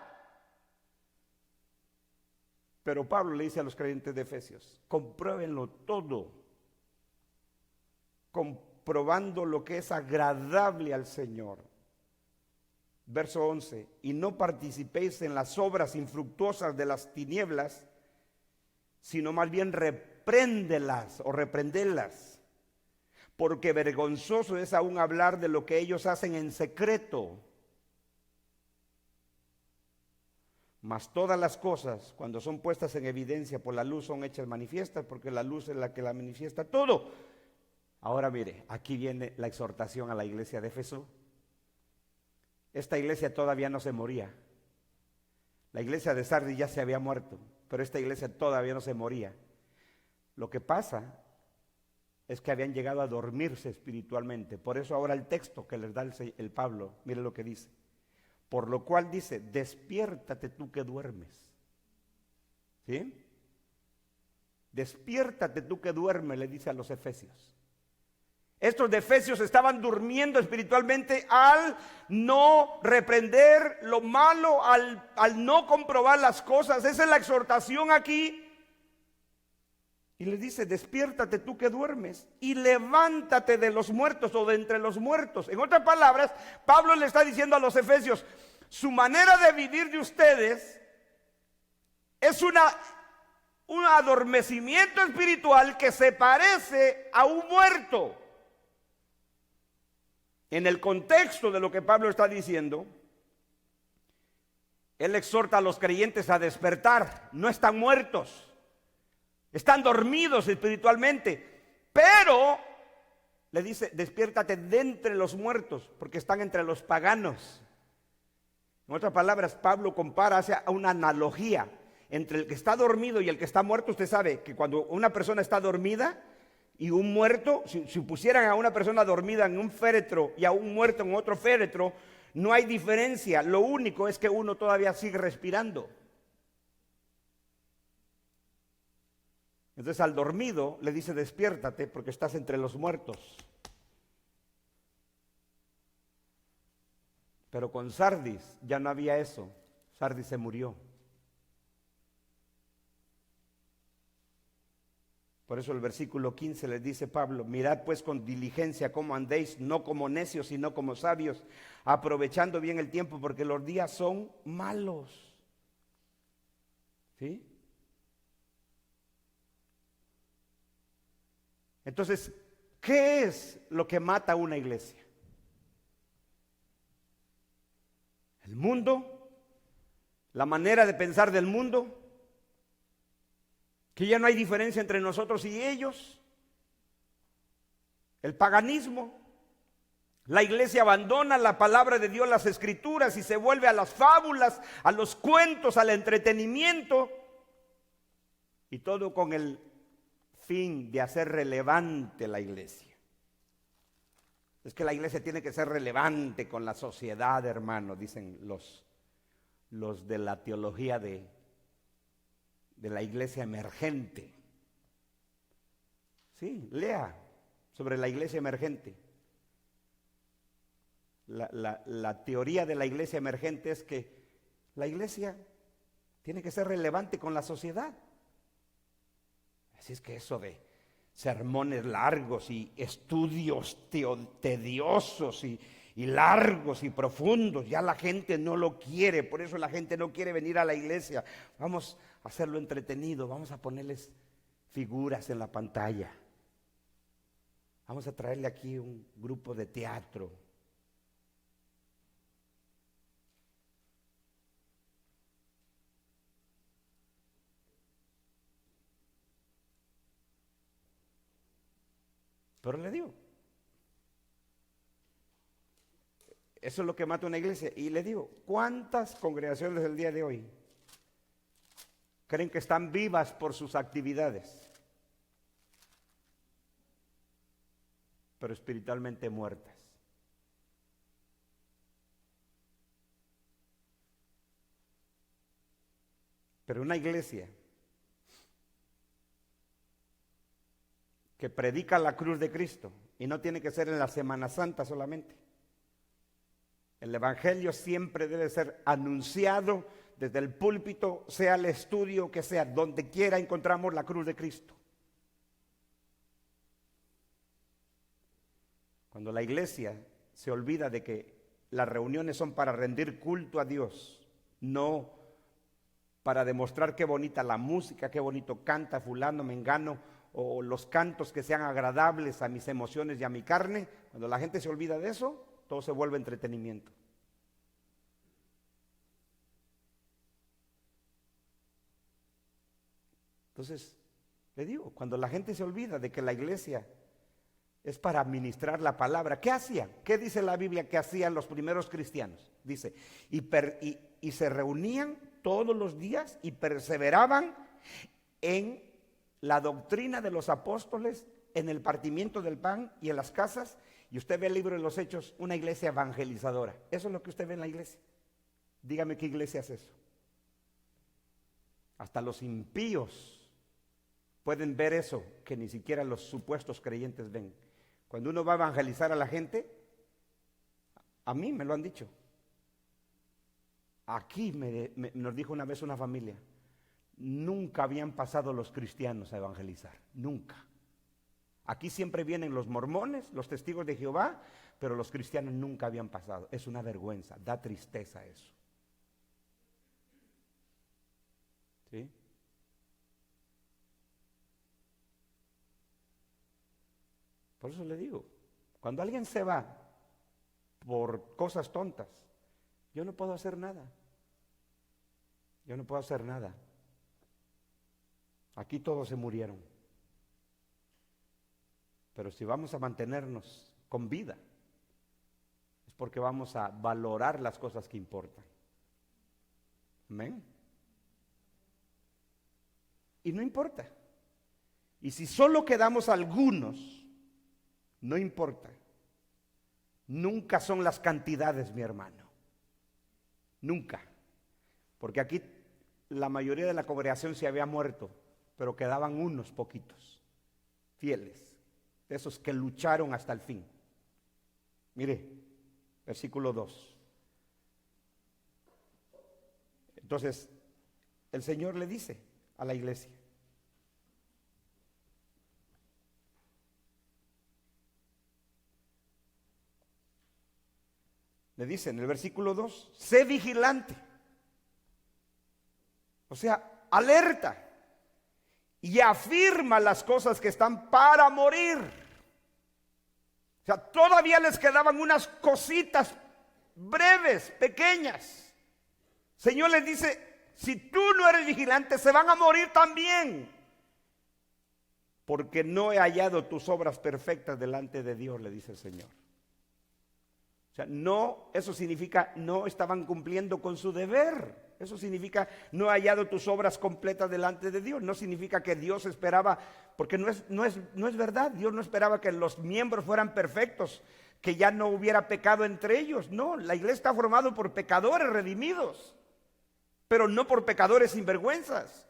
Pero Pablo le dice a los creyentes de Efesios, compruébenlo todo, comprobando lo que es agradable al Señor. Verso 11, y no participéis en las obras infructuosas de las tinieblas, sino más bien repréndelas o reprendelas, porque vergonzoso es aún hablar de lo que ellos hacen en secreto. Mas todas las cosas, cuando son puestas en evidencia por la luz, son hechas manifiestas, porque la luz es la que la manifiesta todo. Ahora mire, aquí viene la exhortación a la iglesia de Éfeso. Esta iglesia todavía no se moría. La iglesia de Sardis ya se había muerto, pero esta iglesia todavía no se moría. Lo que pasa es que habían llegado a dormirse espiritualmente. Por eso ahora el texto que les da el Pablo, mire lo que dice. Por lo cual dice, despiértate tú que duermes. ¿Sí? Despiértate tú que duermes, le dice a los efesios. Estos de Efesios estaban durmiendo espiritualmente al no reprender lo malo, al no comprobar las cosas. Esa es la exhortación aquí. Y les dice, despiértate tú que duermes y levántate de los muertos o de entre los muertos. En otras palabras, Pablo le está diciendo a los efesios, su manera de vivir de ustedes es un adormecimiento espiritual que se parece a un muerto. En el contexto de lo que Pablo está diciendo, él exhorta a los creyentes a despertar, no están muertos. Están dormidos espiritualmente, pero le dice, despiértate de entre los muertos, porque están entre los paganos. En otras palabras, Pablo compara, hace una analogía entre el que está dormido y el que está muerto. Usted sabe que cuando una persona está dormida y un muerto, si pusieran a una persona dormida en un féretro y a un muerto en otro féretro, no hay diferencia. Lo único es que uno todavía sigue respirando. Entonces al dormido le dice, despiértate porque estás entre los muertos. Pero con Sardis ya no había eso. Sardis se murió. Por eso el versículo 15 les dice Pablo, mirad pues con diligencia cómo andéis, no como necios, sino como sabios, aprovechando bien el tiempo, porque los días son malos. ¿Sí? Entonces, ¿qué es lo que mata a una iglesia? El mundo, la manera de pensar del mundo, que ya no hay diferencia entre nosotros y ellos, el paganismo. La iglesia abandona la palabra de Dios, las escrituras, y se vuelve a las fábulas, a los cuentos, al entretenimiento, y todo con el fin de hacer relevante la iglesia. Es que la iglesia tiene que ser relevante con la sociedad, hermano, dicen los de la teología de la iglesia emergente. Sí, lea sobre la iglesia emergente. La teoría de la iglesia emergente es que la iglesia tiene que ser relevante con la sociedad. Así es que eso de sermones largos y estudios tediosos y largos y profundos, ya la gente no lo quiere. Por eso la gente no quiere venir a la iglesia. Vamos a hacerlo entretenido, vamos a ponerles figuras en la pantalla, vamos a traerle aquí un grupo de teatro. Pero le digo, eso es lo que mata una iglesia. Y le digo, ¿cuántas congregaciones del día de hoy creen que están vivas por sus actividades, pero espiritualmente muertas? Pero una iglesia que predica la cruz de Cristo, y no tiene que ser en la Semana Santa solamente. El evangelio siempre debe ser anunciado desde el púlpito, sea el estudio que sea, donde quiera encontramos la cruz de Cristo. Cuando la iglesia se olvida de que las reuniones son para rendir culto a Dios, no para demostrar qué bonita la música, qué bonito canta fulano, mengano, o los cantos que sean agradables a mis emociones y a mi carne, cuando la gente se olvida de eso, todo se vuelve entretenimiento. Entonces, le digo, cuando la gente se olvida de que la iglesia es para administrar la palabra, ¿qué hacían? ¿Qué dice la Biblia que hacían los primeros cristianos? Dice, y se reunían todos los días y perseveraban en la doctrina de los apóstoles, en el partimiento del pan y en las casas. Y usted ve el libro de los Hechos, una iglesia evangelizadora. Eso es lo que usted ve en la iglesia. Dígame qué iglesia es eso. Hasta los impíos pueden ver eso que ni siquiera los supuestos creyentes ven. Cuando uno va a evangelizar a la gente, a mí me lo han dicho. Aquí nos dijo una vez una familia, nunca habían pasado los cristianos a evangelizar, nunca. Aquí siempre vienen los mormones, los testigos de Jehová, pero los cristianos nunca habían pasado. Es una vergüenza, da tristeza eso. ¿Sí? Por eso le digo, cuando alguien se va por cosas tontas, yo no puedo hacer nada. Yo no puedo hacer nada. Aquí todos se murieron. Pero si vamos a mantenernos con vida, es porque vamos a valorar las cosas que importan. Amén. Y no importa. Y si solo quedamos algunos, no importa. Nunca son las cantidades, mi hermano. Nunca. Porque aquí la mayoría de la congregación se había muerto, pero quedaban unos poquitos, fieles, de esos que lucharon hasta el fin. Mire, versículo 2. Entonces, el Señor le dice a la iglesia: le dice en el versículo 2, sé vigilante. O sea, alerta y afirma las cosas que están para morir. O sea, todavía les quedaban unas cositas breves, pequeñas. El Señor les dice, si tú no eres vigilante, se van a morir también. Porque no he hallado tus obras perfectas delante de Dios, le dice el Señor. O sea, no, eso significa no estaban cumpliendo con su deber. Eso significa no he hallado tus obras completas delante de Dios. No significa que Dios esperaba, porque no es verdad. Dios no esperaba que los miembros fueran perfectos, que ya no hubiera pecado entre ellos. No, la iglesia está formada por pecadores redimidos, pero no por pecadores sinvergüenzas.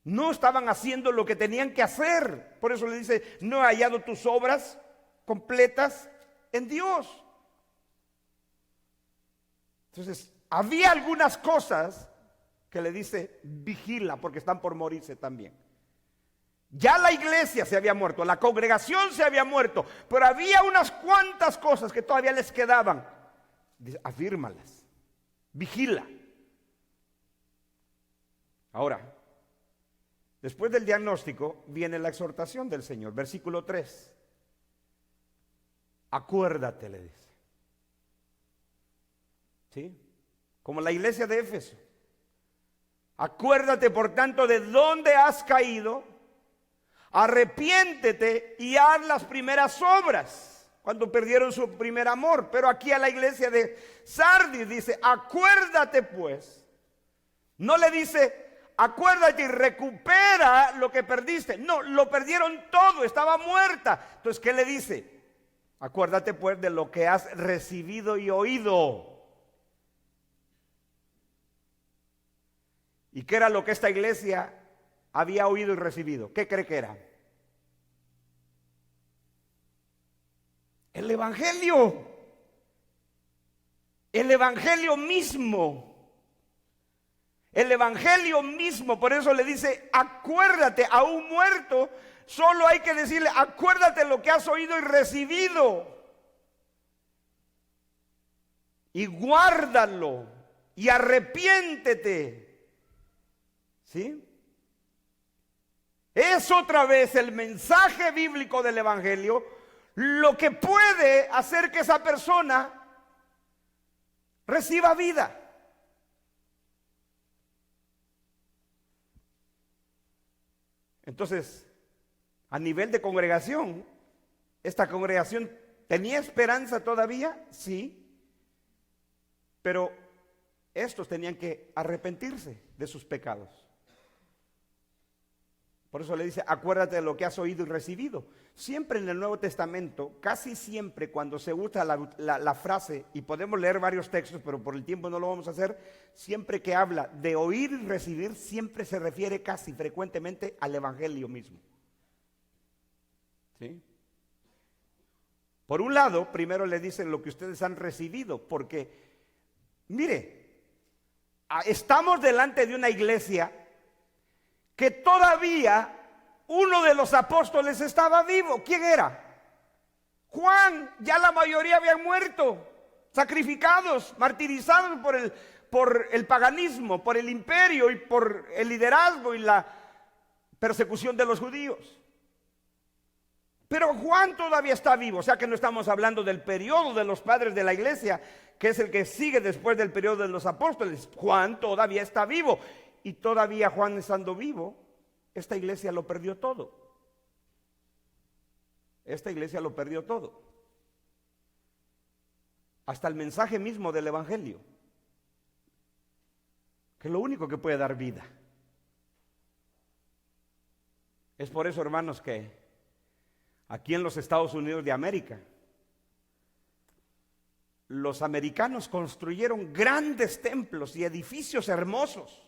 No estaban haciendo lo que tenían que hacer. Por eso le dice, no he hallado tus obras completas en Dios. Entonces, había algunas cosas que le dice, vigila, porque están por morirse también. Ya la iglesia se había muerto, la congregación se había muerto, pero había unas cuantas cosas que todavía les quedaban. Dice, afírmalas, vigila. Ahora, después del diagnóstico viene la exhortación del Señor, versículo 3. Acuérdate, le dice. ¿Sí? Como la iglesia de Éfeso. Acuérdate, por tanto, de dónde has caído, arrepiéntete y haz las primeras obras, cuando perdieron su primer amor. Pero aquí a la iglesia de Sardis dice, acuérdate pues. No le dice, acuérdate y recupera lo que perdiste. No, lo perdieron todo, estaba muerta. Entonces, ¿qué le dice? Acuérdate pues de lo que has recibido y oído. ¿Y qué era lo que esta iglesia había oído y recibido? ¿Qué cree que era? El Evangelio. El Evangelio mismo. El Evangelio mismo. Por eso le dice, acuérdate, a un muerto solo hay que decirle, acuérdate lo que has oído y recibido. Y guárdalo. Y arrepiéntete. ¿Sí? Es otra vez el mensaje bíblico del Evangelio lo que puede hacer que esa persona reciba vida. Entonces, a nivel de congregación, ¿esta congregación tenía esperanza todavía? Sí. Pero estos tenían que arrepentirse de sus pecados. Por eso le dice, acuérdate de lo que has oído y recibido. Siempre en el Nuevo Testamento, casi siempre cuando se usa la frase, y podemos leer varios textos, pero por el tiempo no lo vamos a hacer, siempre que habla de oír y recibir, siempre se refiere casi frecuentemente al Evangelio mismo. ¿Sí? Por un lado, primero le dicen lo que ustedes han recibido, porque, mire, estamos delante de una iglesia que todavía uno de los apóstoles estaba vivo. ¿Quién era? Juan. Ya la mayoría habían muerto, sacrificados, martirizados por el paganismo, por el imperio y por el liderazgo y la persecución de los judíos. Pero Juan todavía está vivo, o sea que no estamos hablando del periodo de los padres de la iglesia, que es el que sigue después del periodo de los apóstoles. Juan todavía está vivo. y todavía Juan estando vivo, esta iglesia lo perdió todo. Esta iglesia lo perdió todo. Hasta el mensaje mismo del evangelio, que es lo único que puede dar vida. Es por eso, hermanos, que aquí en los Estados Unidos de América, los americanos construyeron grandes templos y edificios hermosos.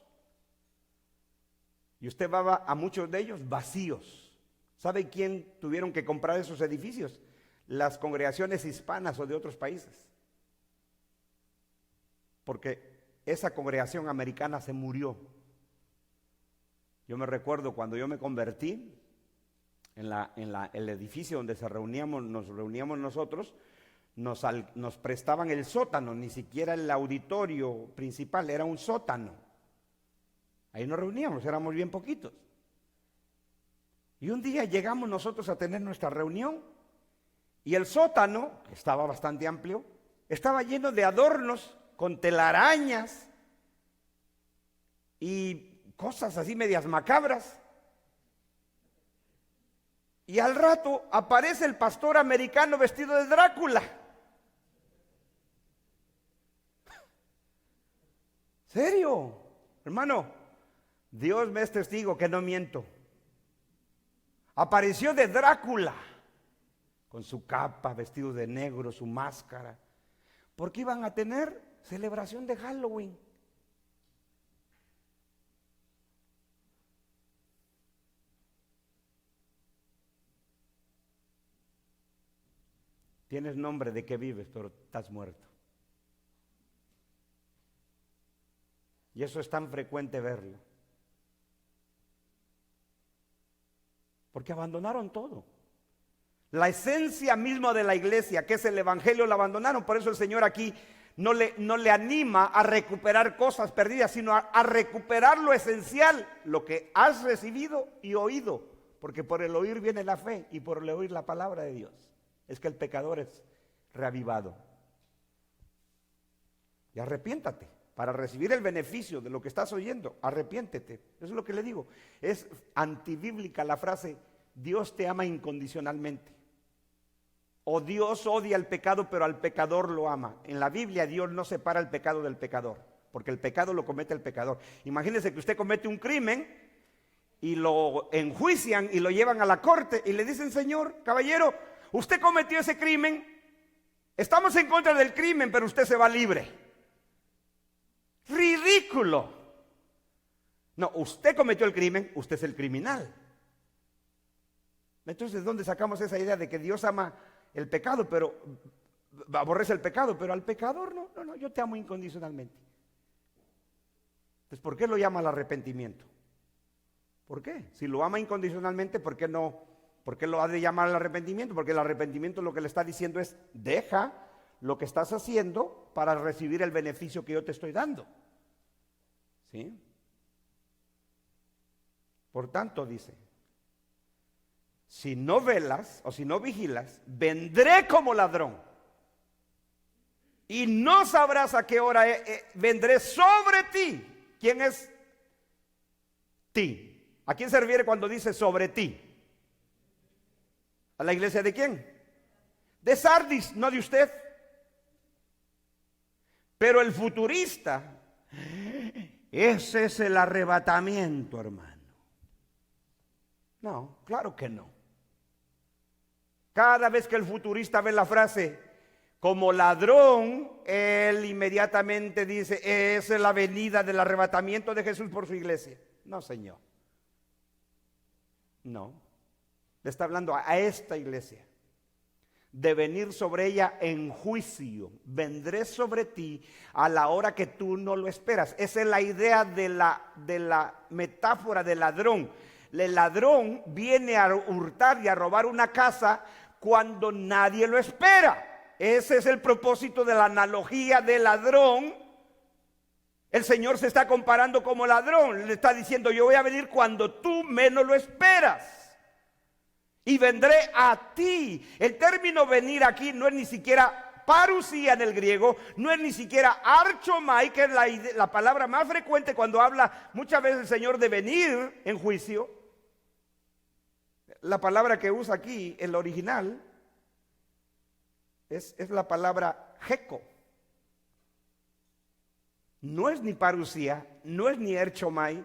Y usted va a muchos de ellos vacíos. ¿Sabe quién tuvieron que comprar esos edificios? Las congregaciones hispanas o de otros países. Porque esa congregación americana se murió. Yo me recuerdo cuando yo me convertí, el edificio donde nos reuníamos nosotros, nos prestaban el sótano, ni siquiera el auditorio principal, era un sótano. Ahí nos reuníamos, éramos bien poquitos. Y un día llegamos nosotros a tener nuestra reunión y el sótano, que estaba bastante amplio, estaba lleno de adornos con telarañas y cosas así medias macabras. Y al rato aparece el pastor americano vestido de Drácula. ¿Serio? Hermano, Dios me es testigo que no miento. Apareció de Drácula, con su capa, vestido de negro, su máscara, porque iban a tener celebración de Halloween. Tienes nombre de que vives, pero estás muerto. Y eso es tan frecuente verlo. Porque abandonaron todo. La esencia misma de la iglesia, que es el evangelio, la abandonaron. Por eso el Señor aquí no le anima a recuperar cosas perdidas, sino a recuperar lo esencial, lo que has recibido y oído. Porque por el oír viene la fe y por el oír la palabra de Dios. Es que el pecador es reavivado. Y arrepiéntate. Para recibir el beneficio de lo que estás oyendo, arrepiéntete. Eso es lo que le digo. Es antibíblica la frase, Dios te ama incondicionalmente. O Dios odia el pecado, pero al pecador lo ama. En la Biblia Dios no separa el pecado del pecador, porque el pecado lo comete el pecador. Imagínese que usted comete un crimen y lo enjuician y lo llevan a la corte y le dicen, señor, caballero, usted cometió ese crimen, estamos en contra del crimen, pero usted se va libre. ¡Ridículo! No, usted cometió el crimen, usted es el criminal. Entonces, ¿dónde sacamos esa idea de que Dios ama el pecado, pero aborrece el pecado, pero al pecador no, yo te amo incondicionalmente? Entonces, ¿por qué lo llama al arrepentimiento? ¿Por qué? Si lo ama incondicionalmente, ¿por qué no? ¿Por qué lo ha de llamar al arrepentimiento? Porque el arrepentimiento lo que le está diciendo es, deja lo que estás haciendo para recibir el beneficio que yo te estoy dando. ¿Sí? Por tanto, dice, si no velas o si no vigilas, vendré como ladrón y no sabrás a qué hora vendré sobre ti. ¿Quién es ti? ¿A quién se refiere cuando dice sobre ti? ¿A la iglesia de quién? De Sardis, no de usted. Pero el futurista, ese es el arrebatamiento, hermano. No, claro que no. Cada vez que el futurista ve la frase como ladrón, él inmediatamente dice, esa es la venida del arrebatamiento de Jesús por su iglesia. No, señor. No. Le está hablando a esta iglesia. De venir sobre ella en juicio. Vendré sobre ti a la hora que tú no lo esperas. Esa es la idea de la metáfora del ladrón. El ladrón viene a hurtar y a robar una casa cuando nadie lo espera. Ese es el propósito de la analogía del ladrón. El Señor se está comparando como ladrón. Le está diciendo, yo voy a venir cuando tú menos lo esperas. Y vendré a ti. El término venir aquí no es ni siquiera parusía en el griego, no es ni siquiera archomai, que es la palabra más frecuente cuando habla muchas veces el Señor de venir en juicio. La palabra que usa aquí, el original, es la palabra geco. No es ni parusía, no es ni erchomai,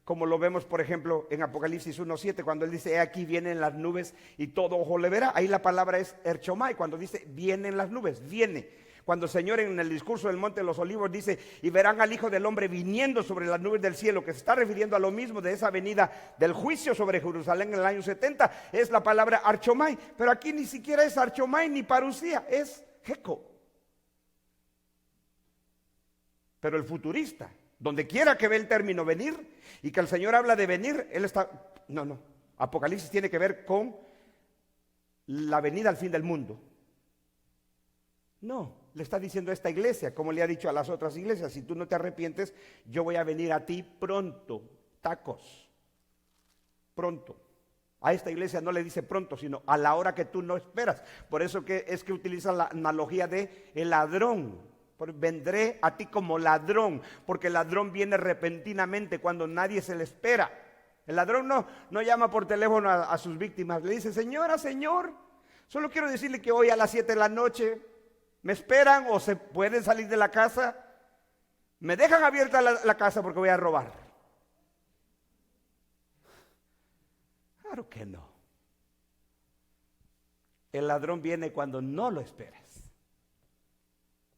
como lo vemos por ejemplo en Apocalipsis 1:7, cuando él dice, he aquí vienen las nubes y todo ojo le verá. Ahí la palabra es erchomai, cuando dice vienen las nubes, viene. Cuando el Señor en el discurso del Monte de los Olivos dice, y verán al Hijo del Hombre viniendo sobre las nubes del cielo, que se está refiriendo a lo mismo de esa venida del juicio sobre Jerusalén en el año 70, es la palabra archomai. Pero aquí ni siquiera es archomai ni parusía, es geco. Pero el futurista, donde quiera que ve el término venir y que el Señor habla de venir, él está, no, Apocalipsis tiene que ver con la venida al fin del mundo. No, le está diciendo a esta iglesia, como le ha dicho a las otras iglesias, si tú no te arrepientes, yo voy a venir a ti pronto, tacos, pronto. A esta iglesia no le dice pronto, sino a la hora que tú no esperas. Por eso que es que utiliza la analogía de el ladrón. Vendré a ti como ladrón, porque el ladrón viene repentinamente cuando nadie se le espera. El ladrón no llama por teléfono a sus víctimas, le dice, señora, señor, solo quiero decirle que hoy a las 7 de la noche me esperan o se pueden salir de la casa, me dejan abierta la casa porque voy a robar. Claro que no. El ladrón viene cuando no lo esperas.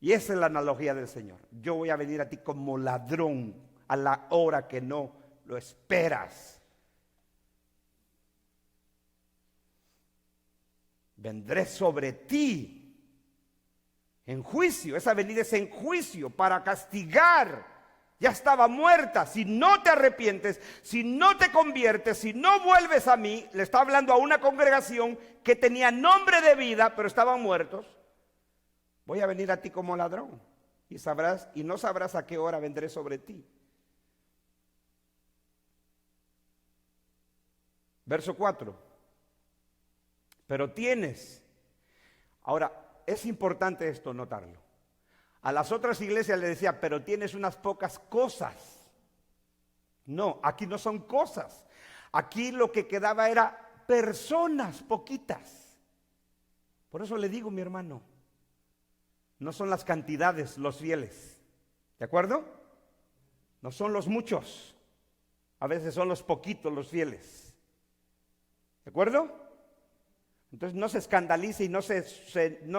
Y esa es la analogía del Señor. Yo voy a venir a ti como ladrón a la hora que no lo esperas. Vendré sobre ti en juicio. Esa venida es en juicio para castigar. Ya estaba muerta. Si no te arrepientes, si no te conviertes, si no vuelves a mí, le está hablando a una congregación que tenía nombre de vida, pero estaban muertos. Voy a venir a ti como ladrón y no sabrás a qué hora vendré sobre ti. Verso 4. Pero tienes. Ahora, es importante esto notarlo. A las otras iglesias le decía, pero tienes unas pocas cosas. No, aquí no son cosas. Aquí lo que quedaba era personas poquitas. Por eso le digo, mi hermano, no son las cantidades los fieles, ¿de acuerdo? No son los muchos, a veces son los poquitos los fieles, ¿de acuerdo? Entonces no se escandalice y no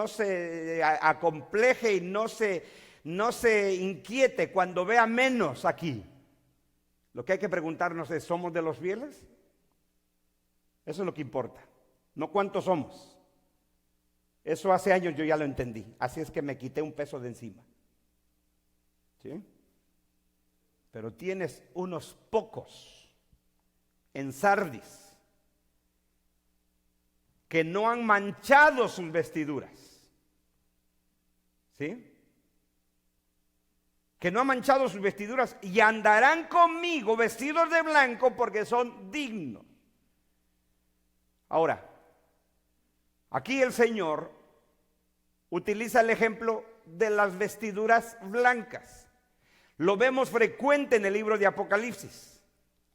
se acompleje y no se inquiete cuando vea menos aquí. Lo que hay que preguntarnos es, ¿somos de los fieles? Eso es lo que importa, no cuántos somos. Eso hace años yo ya lo entendí, así es que me quité un peso de encima. ¿Sí? Pero tienes unos pocos en Sardis que no han manchado sus vestiduras. ¿Sí? Que no han manchado sus vestiduras y andarán conmigo vestidos de blanco porque son dignos. Ahora, aquí el Señor utiliza el ejemplo de las vestiduras blancas. Lo vemos frecuente en el libro de Apocalipsis.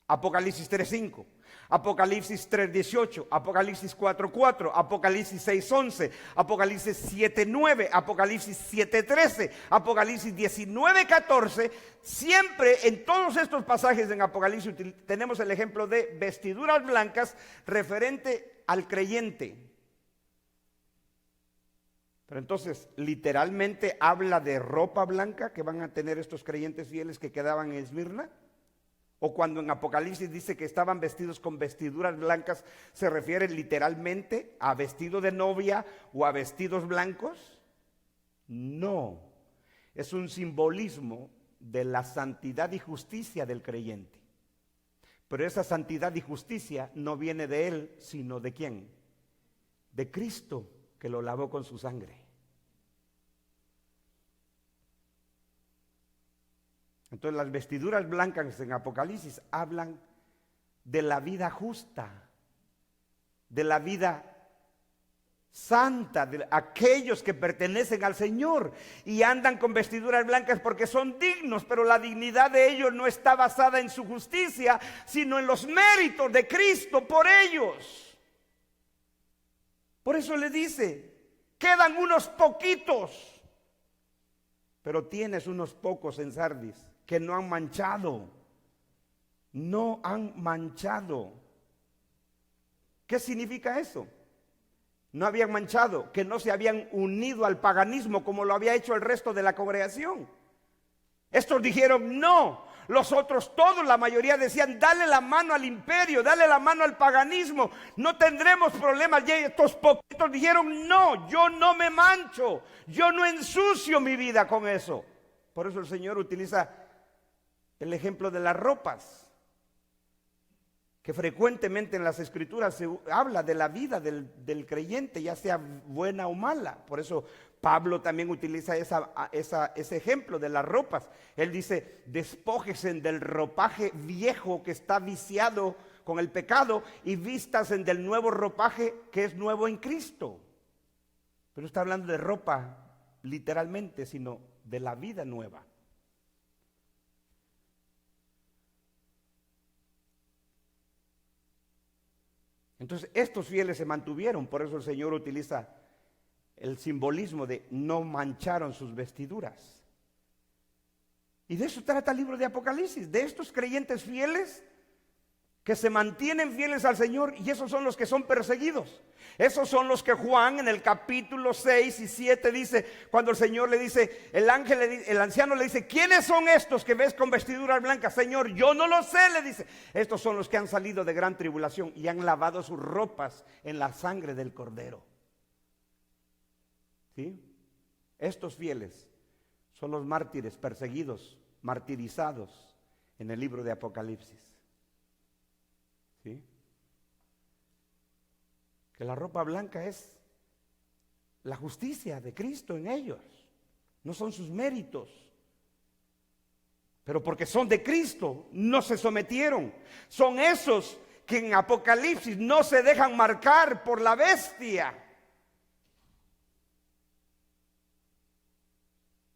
Apocalipsis 3:5, Apocalipsis 3:18, Apocalipsis 4:4, Apocalipsis 6:11, Apocalipsis 7:9, Apocalipsis 7:13, Apocalipsis 19:14. Siempre en todos estos pasajes en Apocalipsis tenemos el ejemplo de vestiduras blancas referente al creyente. Pero entonces, literalmente habla de ropa blanca que van a tener estos creyentes fieles que quedaban en Esmirna. O cuando en Apocalipsis dice que estaban vestidos con vestiduras blancas, ¿se refiere literalmente a vestido de novia o a vestidos blancos? No, es un simbolismo de la santidad y justicia del creyente. Pero esa santidad y justicia no viene de él, sino ¿de quién? De Cristo, que lo lavó con su sangre. Entonces las vestiduras blancas en Apocalipsis hablan de la vida justa, de la vida santa de aquellos que pertenecen al Señor y andan con vestiduras blancas porque son dignos, pero la dignidad de ellos no está basada en su justicia, sino en los méritos de Cristo por ellos. Por eso le dice, quedan unos poquitos, pero tienes unos pocos en Sardis que no han manchado. No han manchado. ¿Qué significa eso? No habían manchado, que no se habían unido al paganismo como lo había hecho el resto de la congregación. Estos dijeron no. Los otros, todos, la mayoría decían, dale la mano al imperio, dale la mano al paganismo, no tendremos problemas. Y estos poquitos dijeron, no, yo no me mancho, yo no ensucio mi vida con eso. Por eso el Señor utiliza el ejemplo de las ropas, que frecuentemente en las Escrituras se habla de la vida del creyente, ya sea buena o mala. Por eso Pablo también utiliza ese ejemplo de las ropas. Él dice, despójese del ropaje viejo que está viciado con el pecado y vístase del nuevo ropaje que es nuevo en Cristo. Pero no está hablando de ropa literalmente, sino de la vida nueva. Entonces estos fieles se mantuvieron, por eso el Señor utiliza el simbolismo de no mancharon sus vestiduras. Y de eso trata el libro de Apocalipsis, de estos creyentes fieles que se mantienen fieles al Señor, y esos son los que son perseguidos. Esos son los que Juan en el capítulo 6 y 7 dice, cuando el Señor le dice, el anciano le dice, ¿quiénes son estos que ves con vestiduras blancas? Señor, yo no lo sé, le dice. Estos son los que han salido de gran tribulación y han lavado sus ropas en la sangre del Cordero. ¿Sí? Estos fieles son los mártires perseguidos, martirizados en el libro de Apocalipsis. ¿Sí? Que la ropa blanca es la justicia de Cristo en ellos, no son sus méritos, pero porque son de Cristo no se sometieron. Son esos que en Apocalipsis no se dejan marcar por la bestia,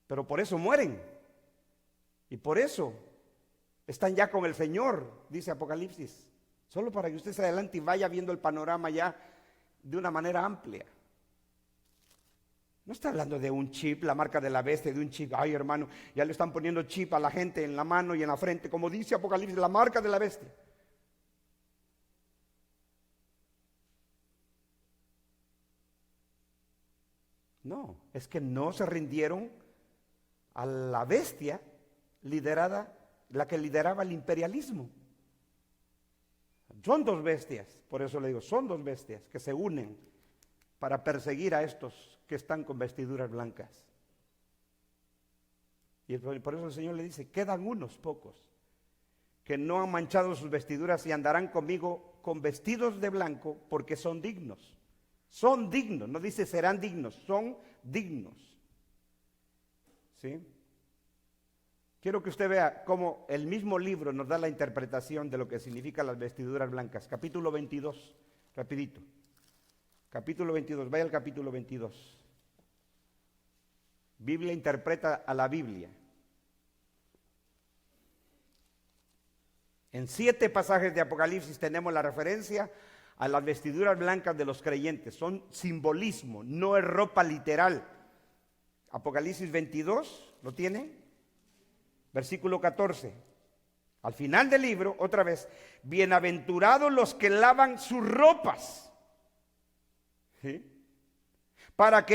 pero por eso mueren y por eso están ya con el Señor, dice Apocalipsis. Solo para que usted se adelante y vaya viendo el panorama ya de una manera amplia. No está hablando de un chip, la marca de la bestia, de un chip. Ay, hermano, ya le están poniendo chip a la gente en la mano y en la frente, como dice Apocalipsis, la marca de la bestia. No, es que no se rindieron a la bestia liderada, la que lideraba el imperialismo. Son dos bestias, por eso le digo, son dos bestias que se unen para perseguir a estos que están con vestiduras blancas. Y por eso el Señor le dice, quedan unos pocos que no han manchado sus vestiduras y andarán conmigo con vestidos de blanco porque son dignos. Son dignos, no dice serán dignos, son dignos. ¿Sí? Quiero que usted vea cómo el mismo libro nos da la interpretación de lo que significan las vestiduras blancas. Capítulo 22, rapidito. Capítulo 22, vaya al capítulo 22. Biblia interpreta a la Biblia. En 7 pasajes de Apocalipsis tenemos la referencia a las vestiduras blancas de los creyentes. Son simbolismo, no es ropa literal. Apocalipsis 22, ¿lo tiene? Versículo 14, al final del libro, otra vez, bienaventurados los que lavan sus ropas, ¿sí? Para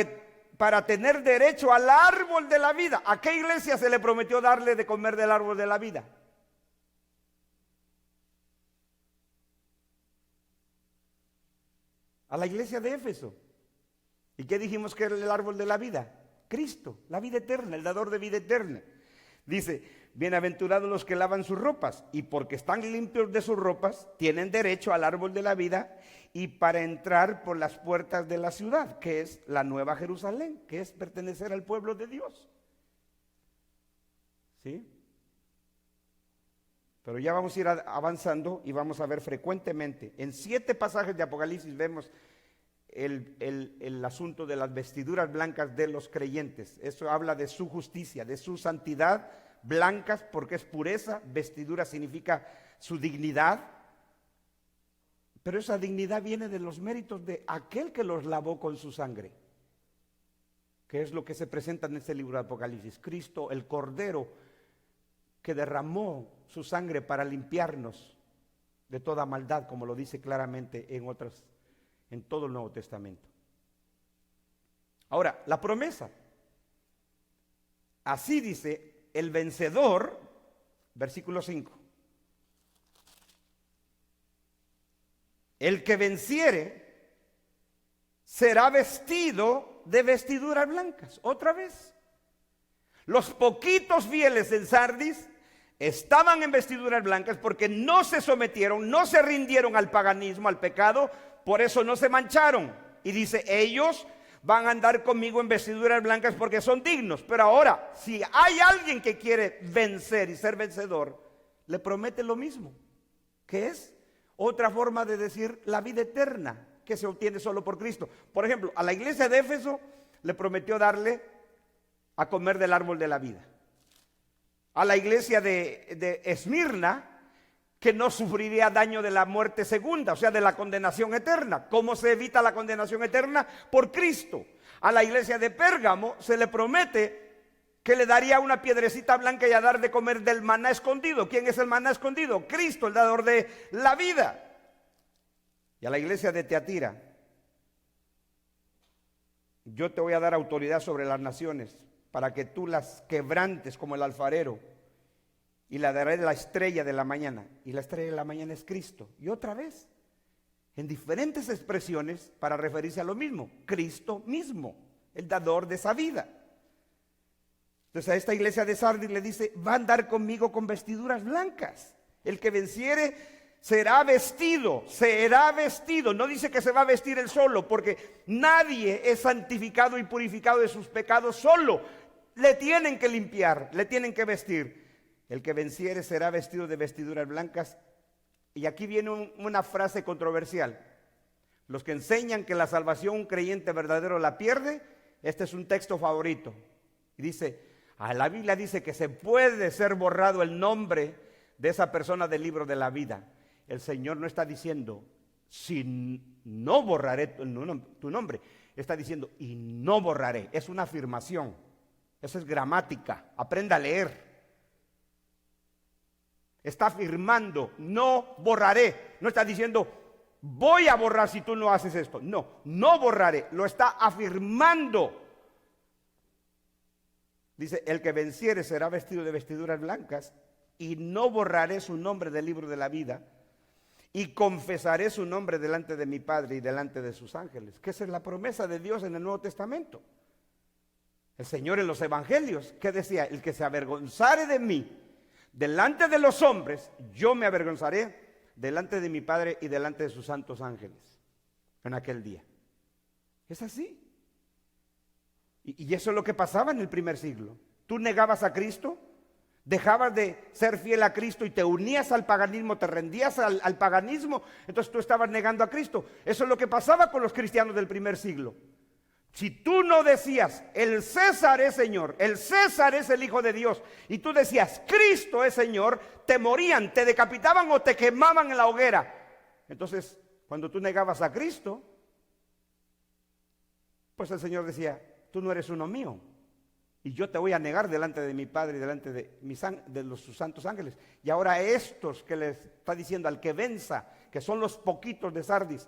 tener derecho al árbol de la vida. ¿A qué iglesia se le prometió darle de comer del árbol de la vida? A la iglesia de Éfeso. ¿Y qué dijimos que era el árbol de la vida? Cristo, la vida eterna, el dador de vida eterna. Dice, bienaventurados los que lavan sus ropas, y porque están limpios de sus ropas, tienen derecho al árbol de la vida y para entrar por las puertas de la ciudad, que es la Nueva Jerusalén, que es pertenecer al pueblo de Dios. ¿Sí? Pero ya vamos a ir avanzando y vamos a ver frecuentemente. En 7 pasajes de Apocalipsis vemos el asunto de las vestiduras blancas de los creyentes. Eso habla de su justicia, de su santidad, blancas porque es pureza, vestidura significa su dignidad, pero esa dignidad viene de los méritos de aquel que los lavó con su sangre, que es lo que se presenta en este libro de Apocalipsis. Cristo, el Cordero, que derramó su sangre para limpiarnos de toda maldad, como lo dice claramente en todo el Nuevo Testamento. Ahora, la promesa. Así dice el vencedor, versículo 5. El que venciere será vestido de vestiduras blancas. Otra vez. Los poquitos fieles en Sardis estaban en vestiduras blancas porque no se sometieron, no se rindieron al paganismo, al pecado, por eso no se mancharon. Y dice, ellos van a andar conmigo en vestiduras blancas porque son dignos. Pero ahora, si hay alguien que quiere vencer y ser vencedor, le promete lo mismo, que es otra forma de decir la vida eterna que se obtiene solo por Cristo. Por ejemplo, a la iglesia de Éfeso le prometió darle a comer del árbol de la vida. A la iglesia de Esmirna, que no sufriría daño de la muerte segunda, o sea, de la condenación eterna. ¿Cómo se evita la condenación eterna? Por Cristo. A la iglesia de Pérgamo se le promete que le daría una piedrecita blanca y a dar de comer del maná escondido. ¿Quién es el maná escondido? Cristo, el dador de la vida. Y a la iglesia de Teatira, yo te voy a dar autoridad sobre las naciones, para que tú las quebrantes como el alfarero, y le daré la estrella de la mañana. Y la estrella de la mañana es Cristo. Y otra vez, en diferentes expresiones para referirse a lo mismo, Cristo mismo, el dador de esa vida. Entonces a esta iglesia de Sardis le dice, va a andar conmigo con vestiduras blancas. El que venciere será vestido, no dice que se va a vestir él solo, porque nadie es santificado y purificado de sus pecados solo. Le tienen que limpiar, le tienen que vestir. El que venciere será vestido de vestiduras blancas. Y aquí viene una frase controversial. Los que enseñan que la salvación un creyente verdadero la pierde, este es un texto favorito. Y dice, la Biblia dice que se puede ser borrado el nombre de esa persona del libro de la vida. El Señor no está diciendo, si no borraré tu nombre. Está diciendo, y no borraré. Es una afirmación. Eso es gramática. Aprenda a leer. Está afirmando, no borraré. No está diciendo, voy a borrar si tú no haces esto. No, no borraré. Lo está afirmando. Dice, el que venciere será vestido de vestiduras blancas y no borraré su nombre del libro de la vida y confesaré su nombre delante de mi Padre y delante de sus ángeles. Que esa es la promesa de Dios en el Nuevo Testamento. El Señor en los evangelios, ¿qué decía? El que se avergonzare de mí delante de los hombres, yo me avergonzaré delante de mi Padre y delante de sus santos ángeles en aquel día. Es así. Y eso es lo que pasaba en el primer siglo. Tú negabas a Cristo, dejabas de ser fiel a Cristo y te unías al paganismo, te rendías al paganismo, entonces tú estabas negando a Cristo. Eso es lo que pasaba con los cristianos del primer siglo. Si tú no decías, el César es Señor, el César es el Hijo de Dios, y tú decías, Cristo es Señor, te morían, te decapitaban o te quemaban en la hoguera. Entonces, cuando tú negabas a Cristo, pues el Señor decía, tú no eres uno mío, y yo te voy a negar delante de mi Padre y delante de sus santos ángeles. Y ahora estos que les está diciendo al que venza, que son los poquitos de Sardis,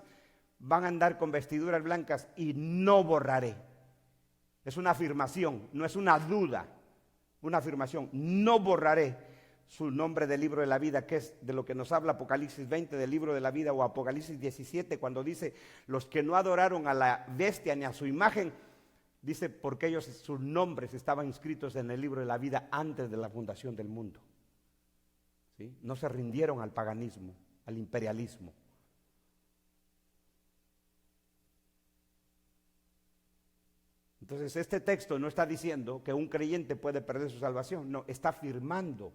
van a andar con vestiduras blancas y no borraré. Es una afirmación, no es una duda, una afirmación. No borraré su nombre del libro de la vida, que es de lo que nos habla Apocalipsis 20 del libro de la vida, o Apocalipsis 17, cuando dice, los que no adoraron a la bestia ni a su imagen, dice, porque ellos, sus nombres estaban inscritos en el libro de la vida antes de la fundación del mundo. ¿Sí? No se rindieron al paganismo, al imperialismo. Entonces este texto no está diciendo que un creyente puede perder su salvación, no, está afirmando.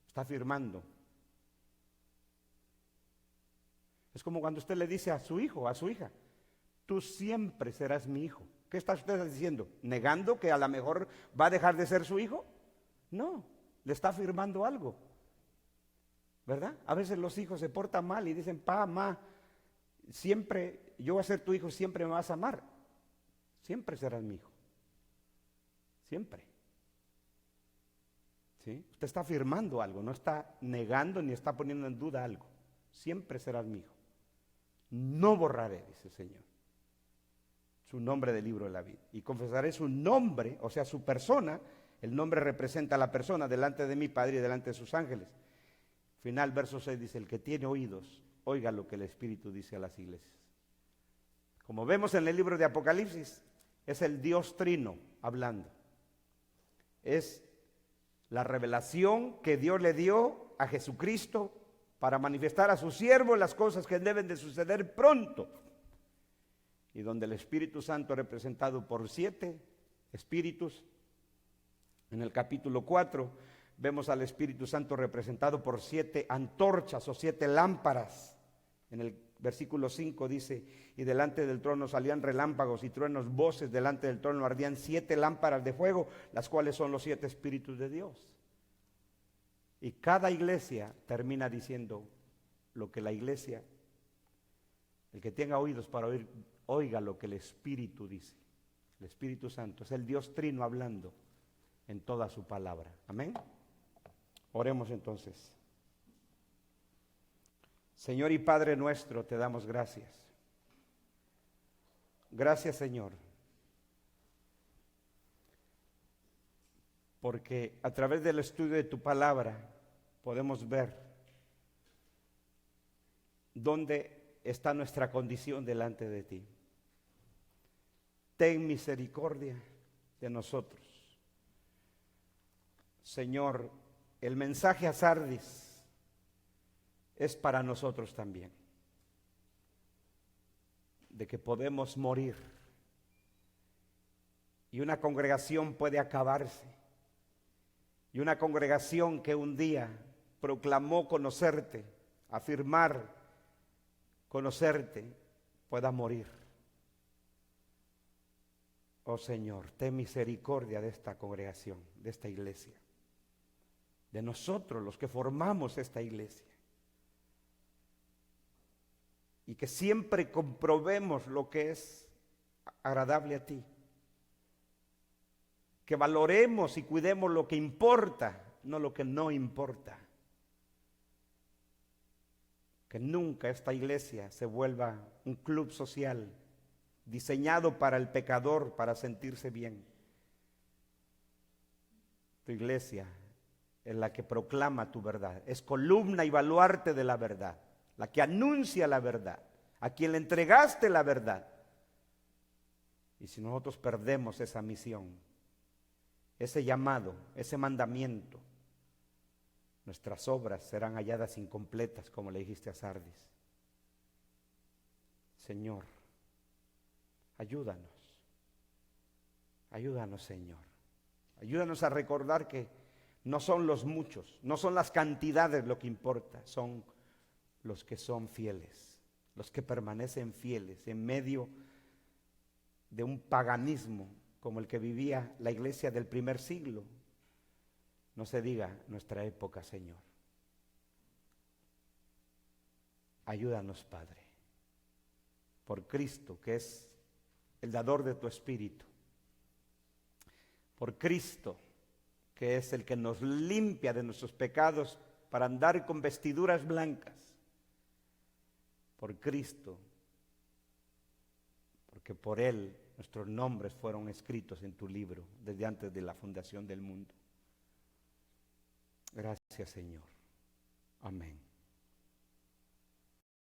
Está afirmando. Es como cuando usted le dice a su hijo, a su hija, tú siempre serás mi hijo. ¿Qué está usted diciendo? ¿Negando que a lo mejor va a dejar de ser su hijo? No, le está afirmando algo, ¿verdad? A veces los hijos se portan mal y dicen, pa, ma, siempre, yo voy a ser tu hijo, siempre me vas a amar. Siempre serás mi hijo. Siempre. ¿Sí? Usted está afirmando algo, no está negando ni está poniendo en duda algo. Siempre serás mi hijo. No borraré, dice el Señor, su nombre del libro de la vida. Y confesaré su nombre, o sea, su persona. El nombre representa a la persona delante de mi Padre y delante de sus ángeles. Final, verso 6 dice, el que tiene oídos, oiga lo que el Espíritu dice a las iglesias. Como vemos en el libro de Apocalipsis, es el Dios Trino hablando. Es la revelación que Dios le dio a Jesucristo para manifestar a sus siervos las cosas que deben de suceder pronto. Y donde el Espíritu Santo representado por 7 espíritus. En el capítulo 4 vemos al Espíritu Santo representado por 7 antorchas o 7 lámparas. En el versículo 5 dice, y delante del trono salían relámpagos y truenos, voces, delante del trono ardían 7 lámparas de fuego, las cuales son los 7 espíritus de Dios. Y cada iglesia termina diciendo lo que la iglesia, el que tenga oídos para oír, oiga lo que el Espíritu dice. El Espíritu Santo es el Dios Trino hablando en toda su palabra. Amén. Oremos entonces. Señor y Padre nuestro, te damos gracias. Gracias, Señor, porque a través del estudio de tu palabra podemos ver dónde está nuestra condición delante de ti. Ten misericordia de nosotros. Señor, el mensaje a Sardis es para nosotros también, de que podemos morir y una congregación puede acabarse, y una congregación que un día proclamó conocerte, afirmar conocerte, pueda morir. Oh Señor, ten misericordia de esta congregación, de esta iglesia, de nosotros los que formamos esta iglesia. Y que siempre comprobemos lo que es agradable a ti. Que valoremos y cuidemos lo que importa, no lo que no importa. Que nunca esta iglesia se vuelva un club social diseñado para el pecador, para sentirse bien. Tu iglesia es la que proclama tu verdad, es columna y baluarte de la verdad, la que anuncia la verdad, a quien le entregaste la verdad. Y si nosotros perdemos esa misión, ese llamado, ese mandamiento, nuestras obras serán halladas incompletas, como le dijiste a Sardis. Señor, ayúdanos, Señor. Ayúdanos a recordar que no son los muchos, no son las cantidades lo que importa, son los que son fieles, los que permanecen fieles en medio de un paganismo como el que vivía la iglesia del primer siglo. No se diga nuestra época, Señor. Ayúdanos, Padre, por Cristo, que es el dador de tu Espíritu, por Cristo, que es el que nos limpia de nuestros pecados para andar con vestiduras blancas, por Cristo, porque por Él nuestros nombres fueron escritos en tu libro desde antes de la fundación del mundo. Gracias, Señor. Amén.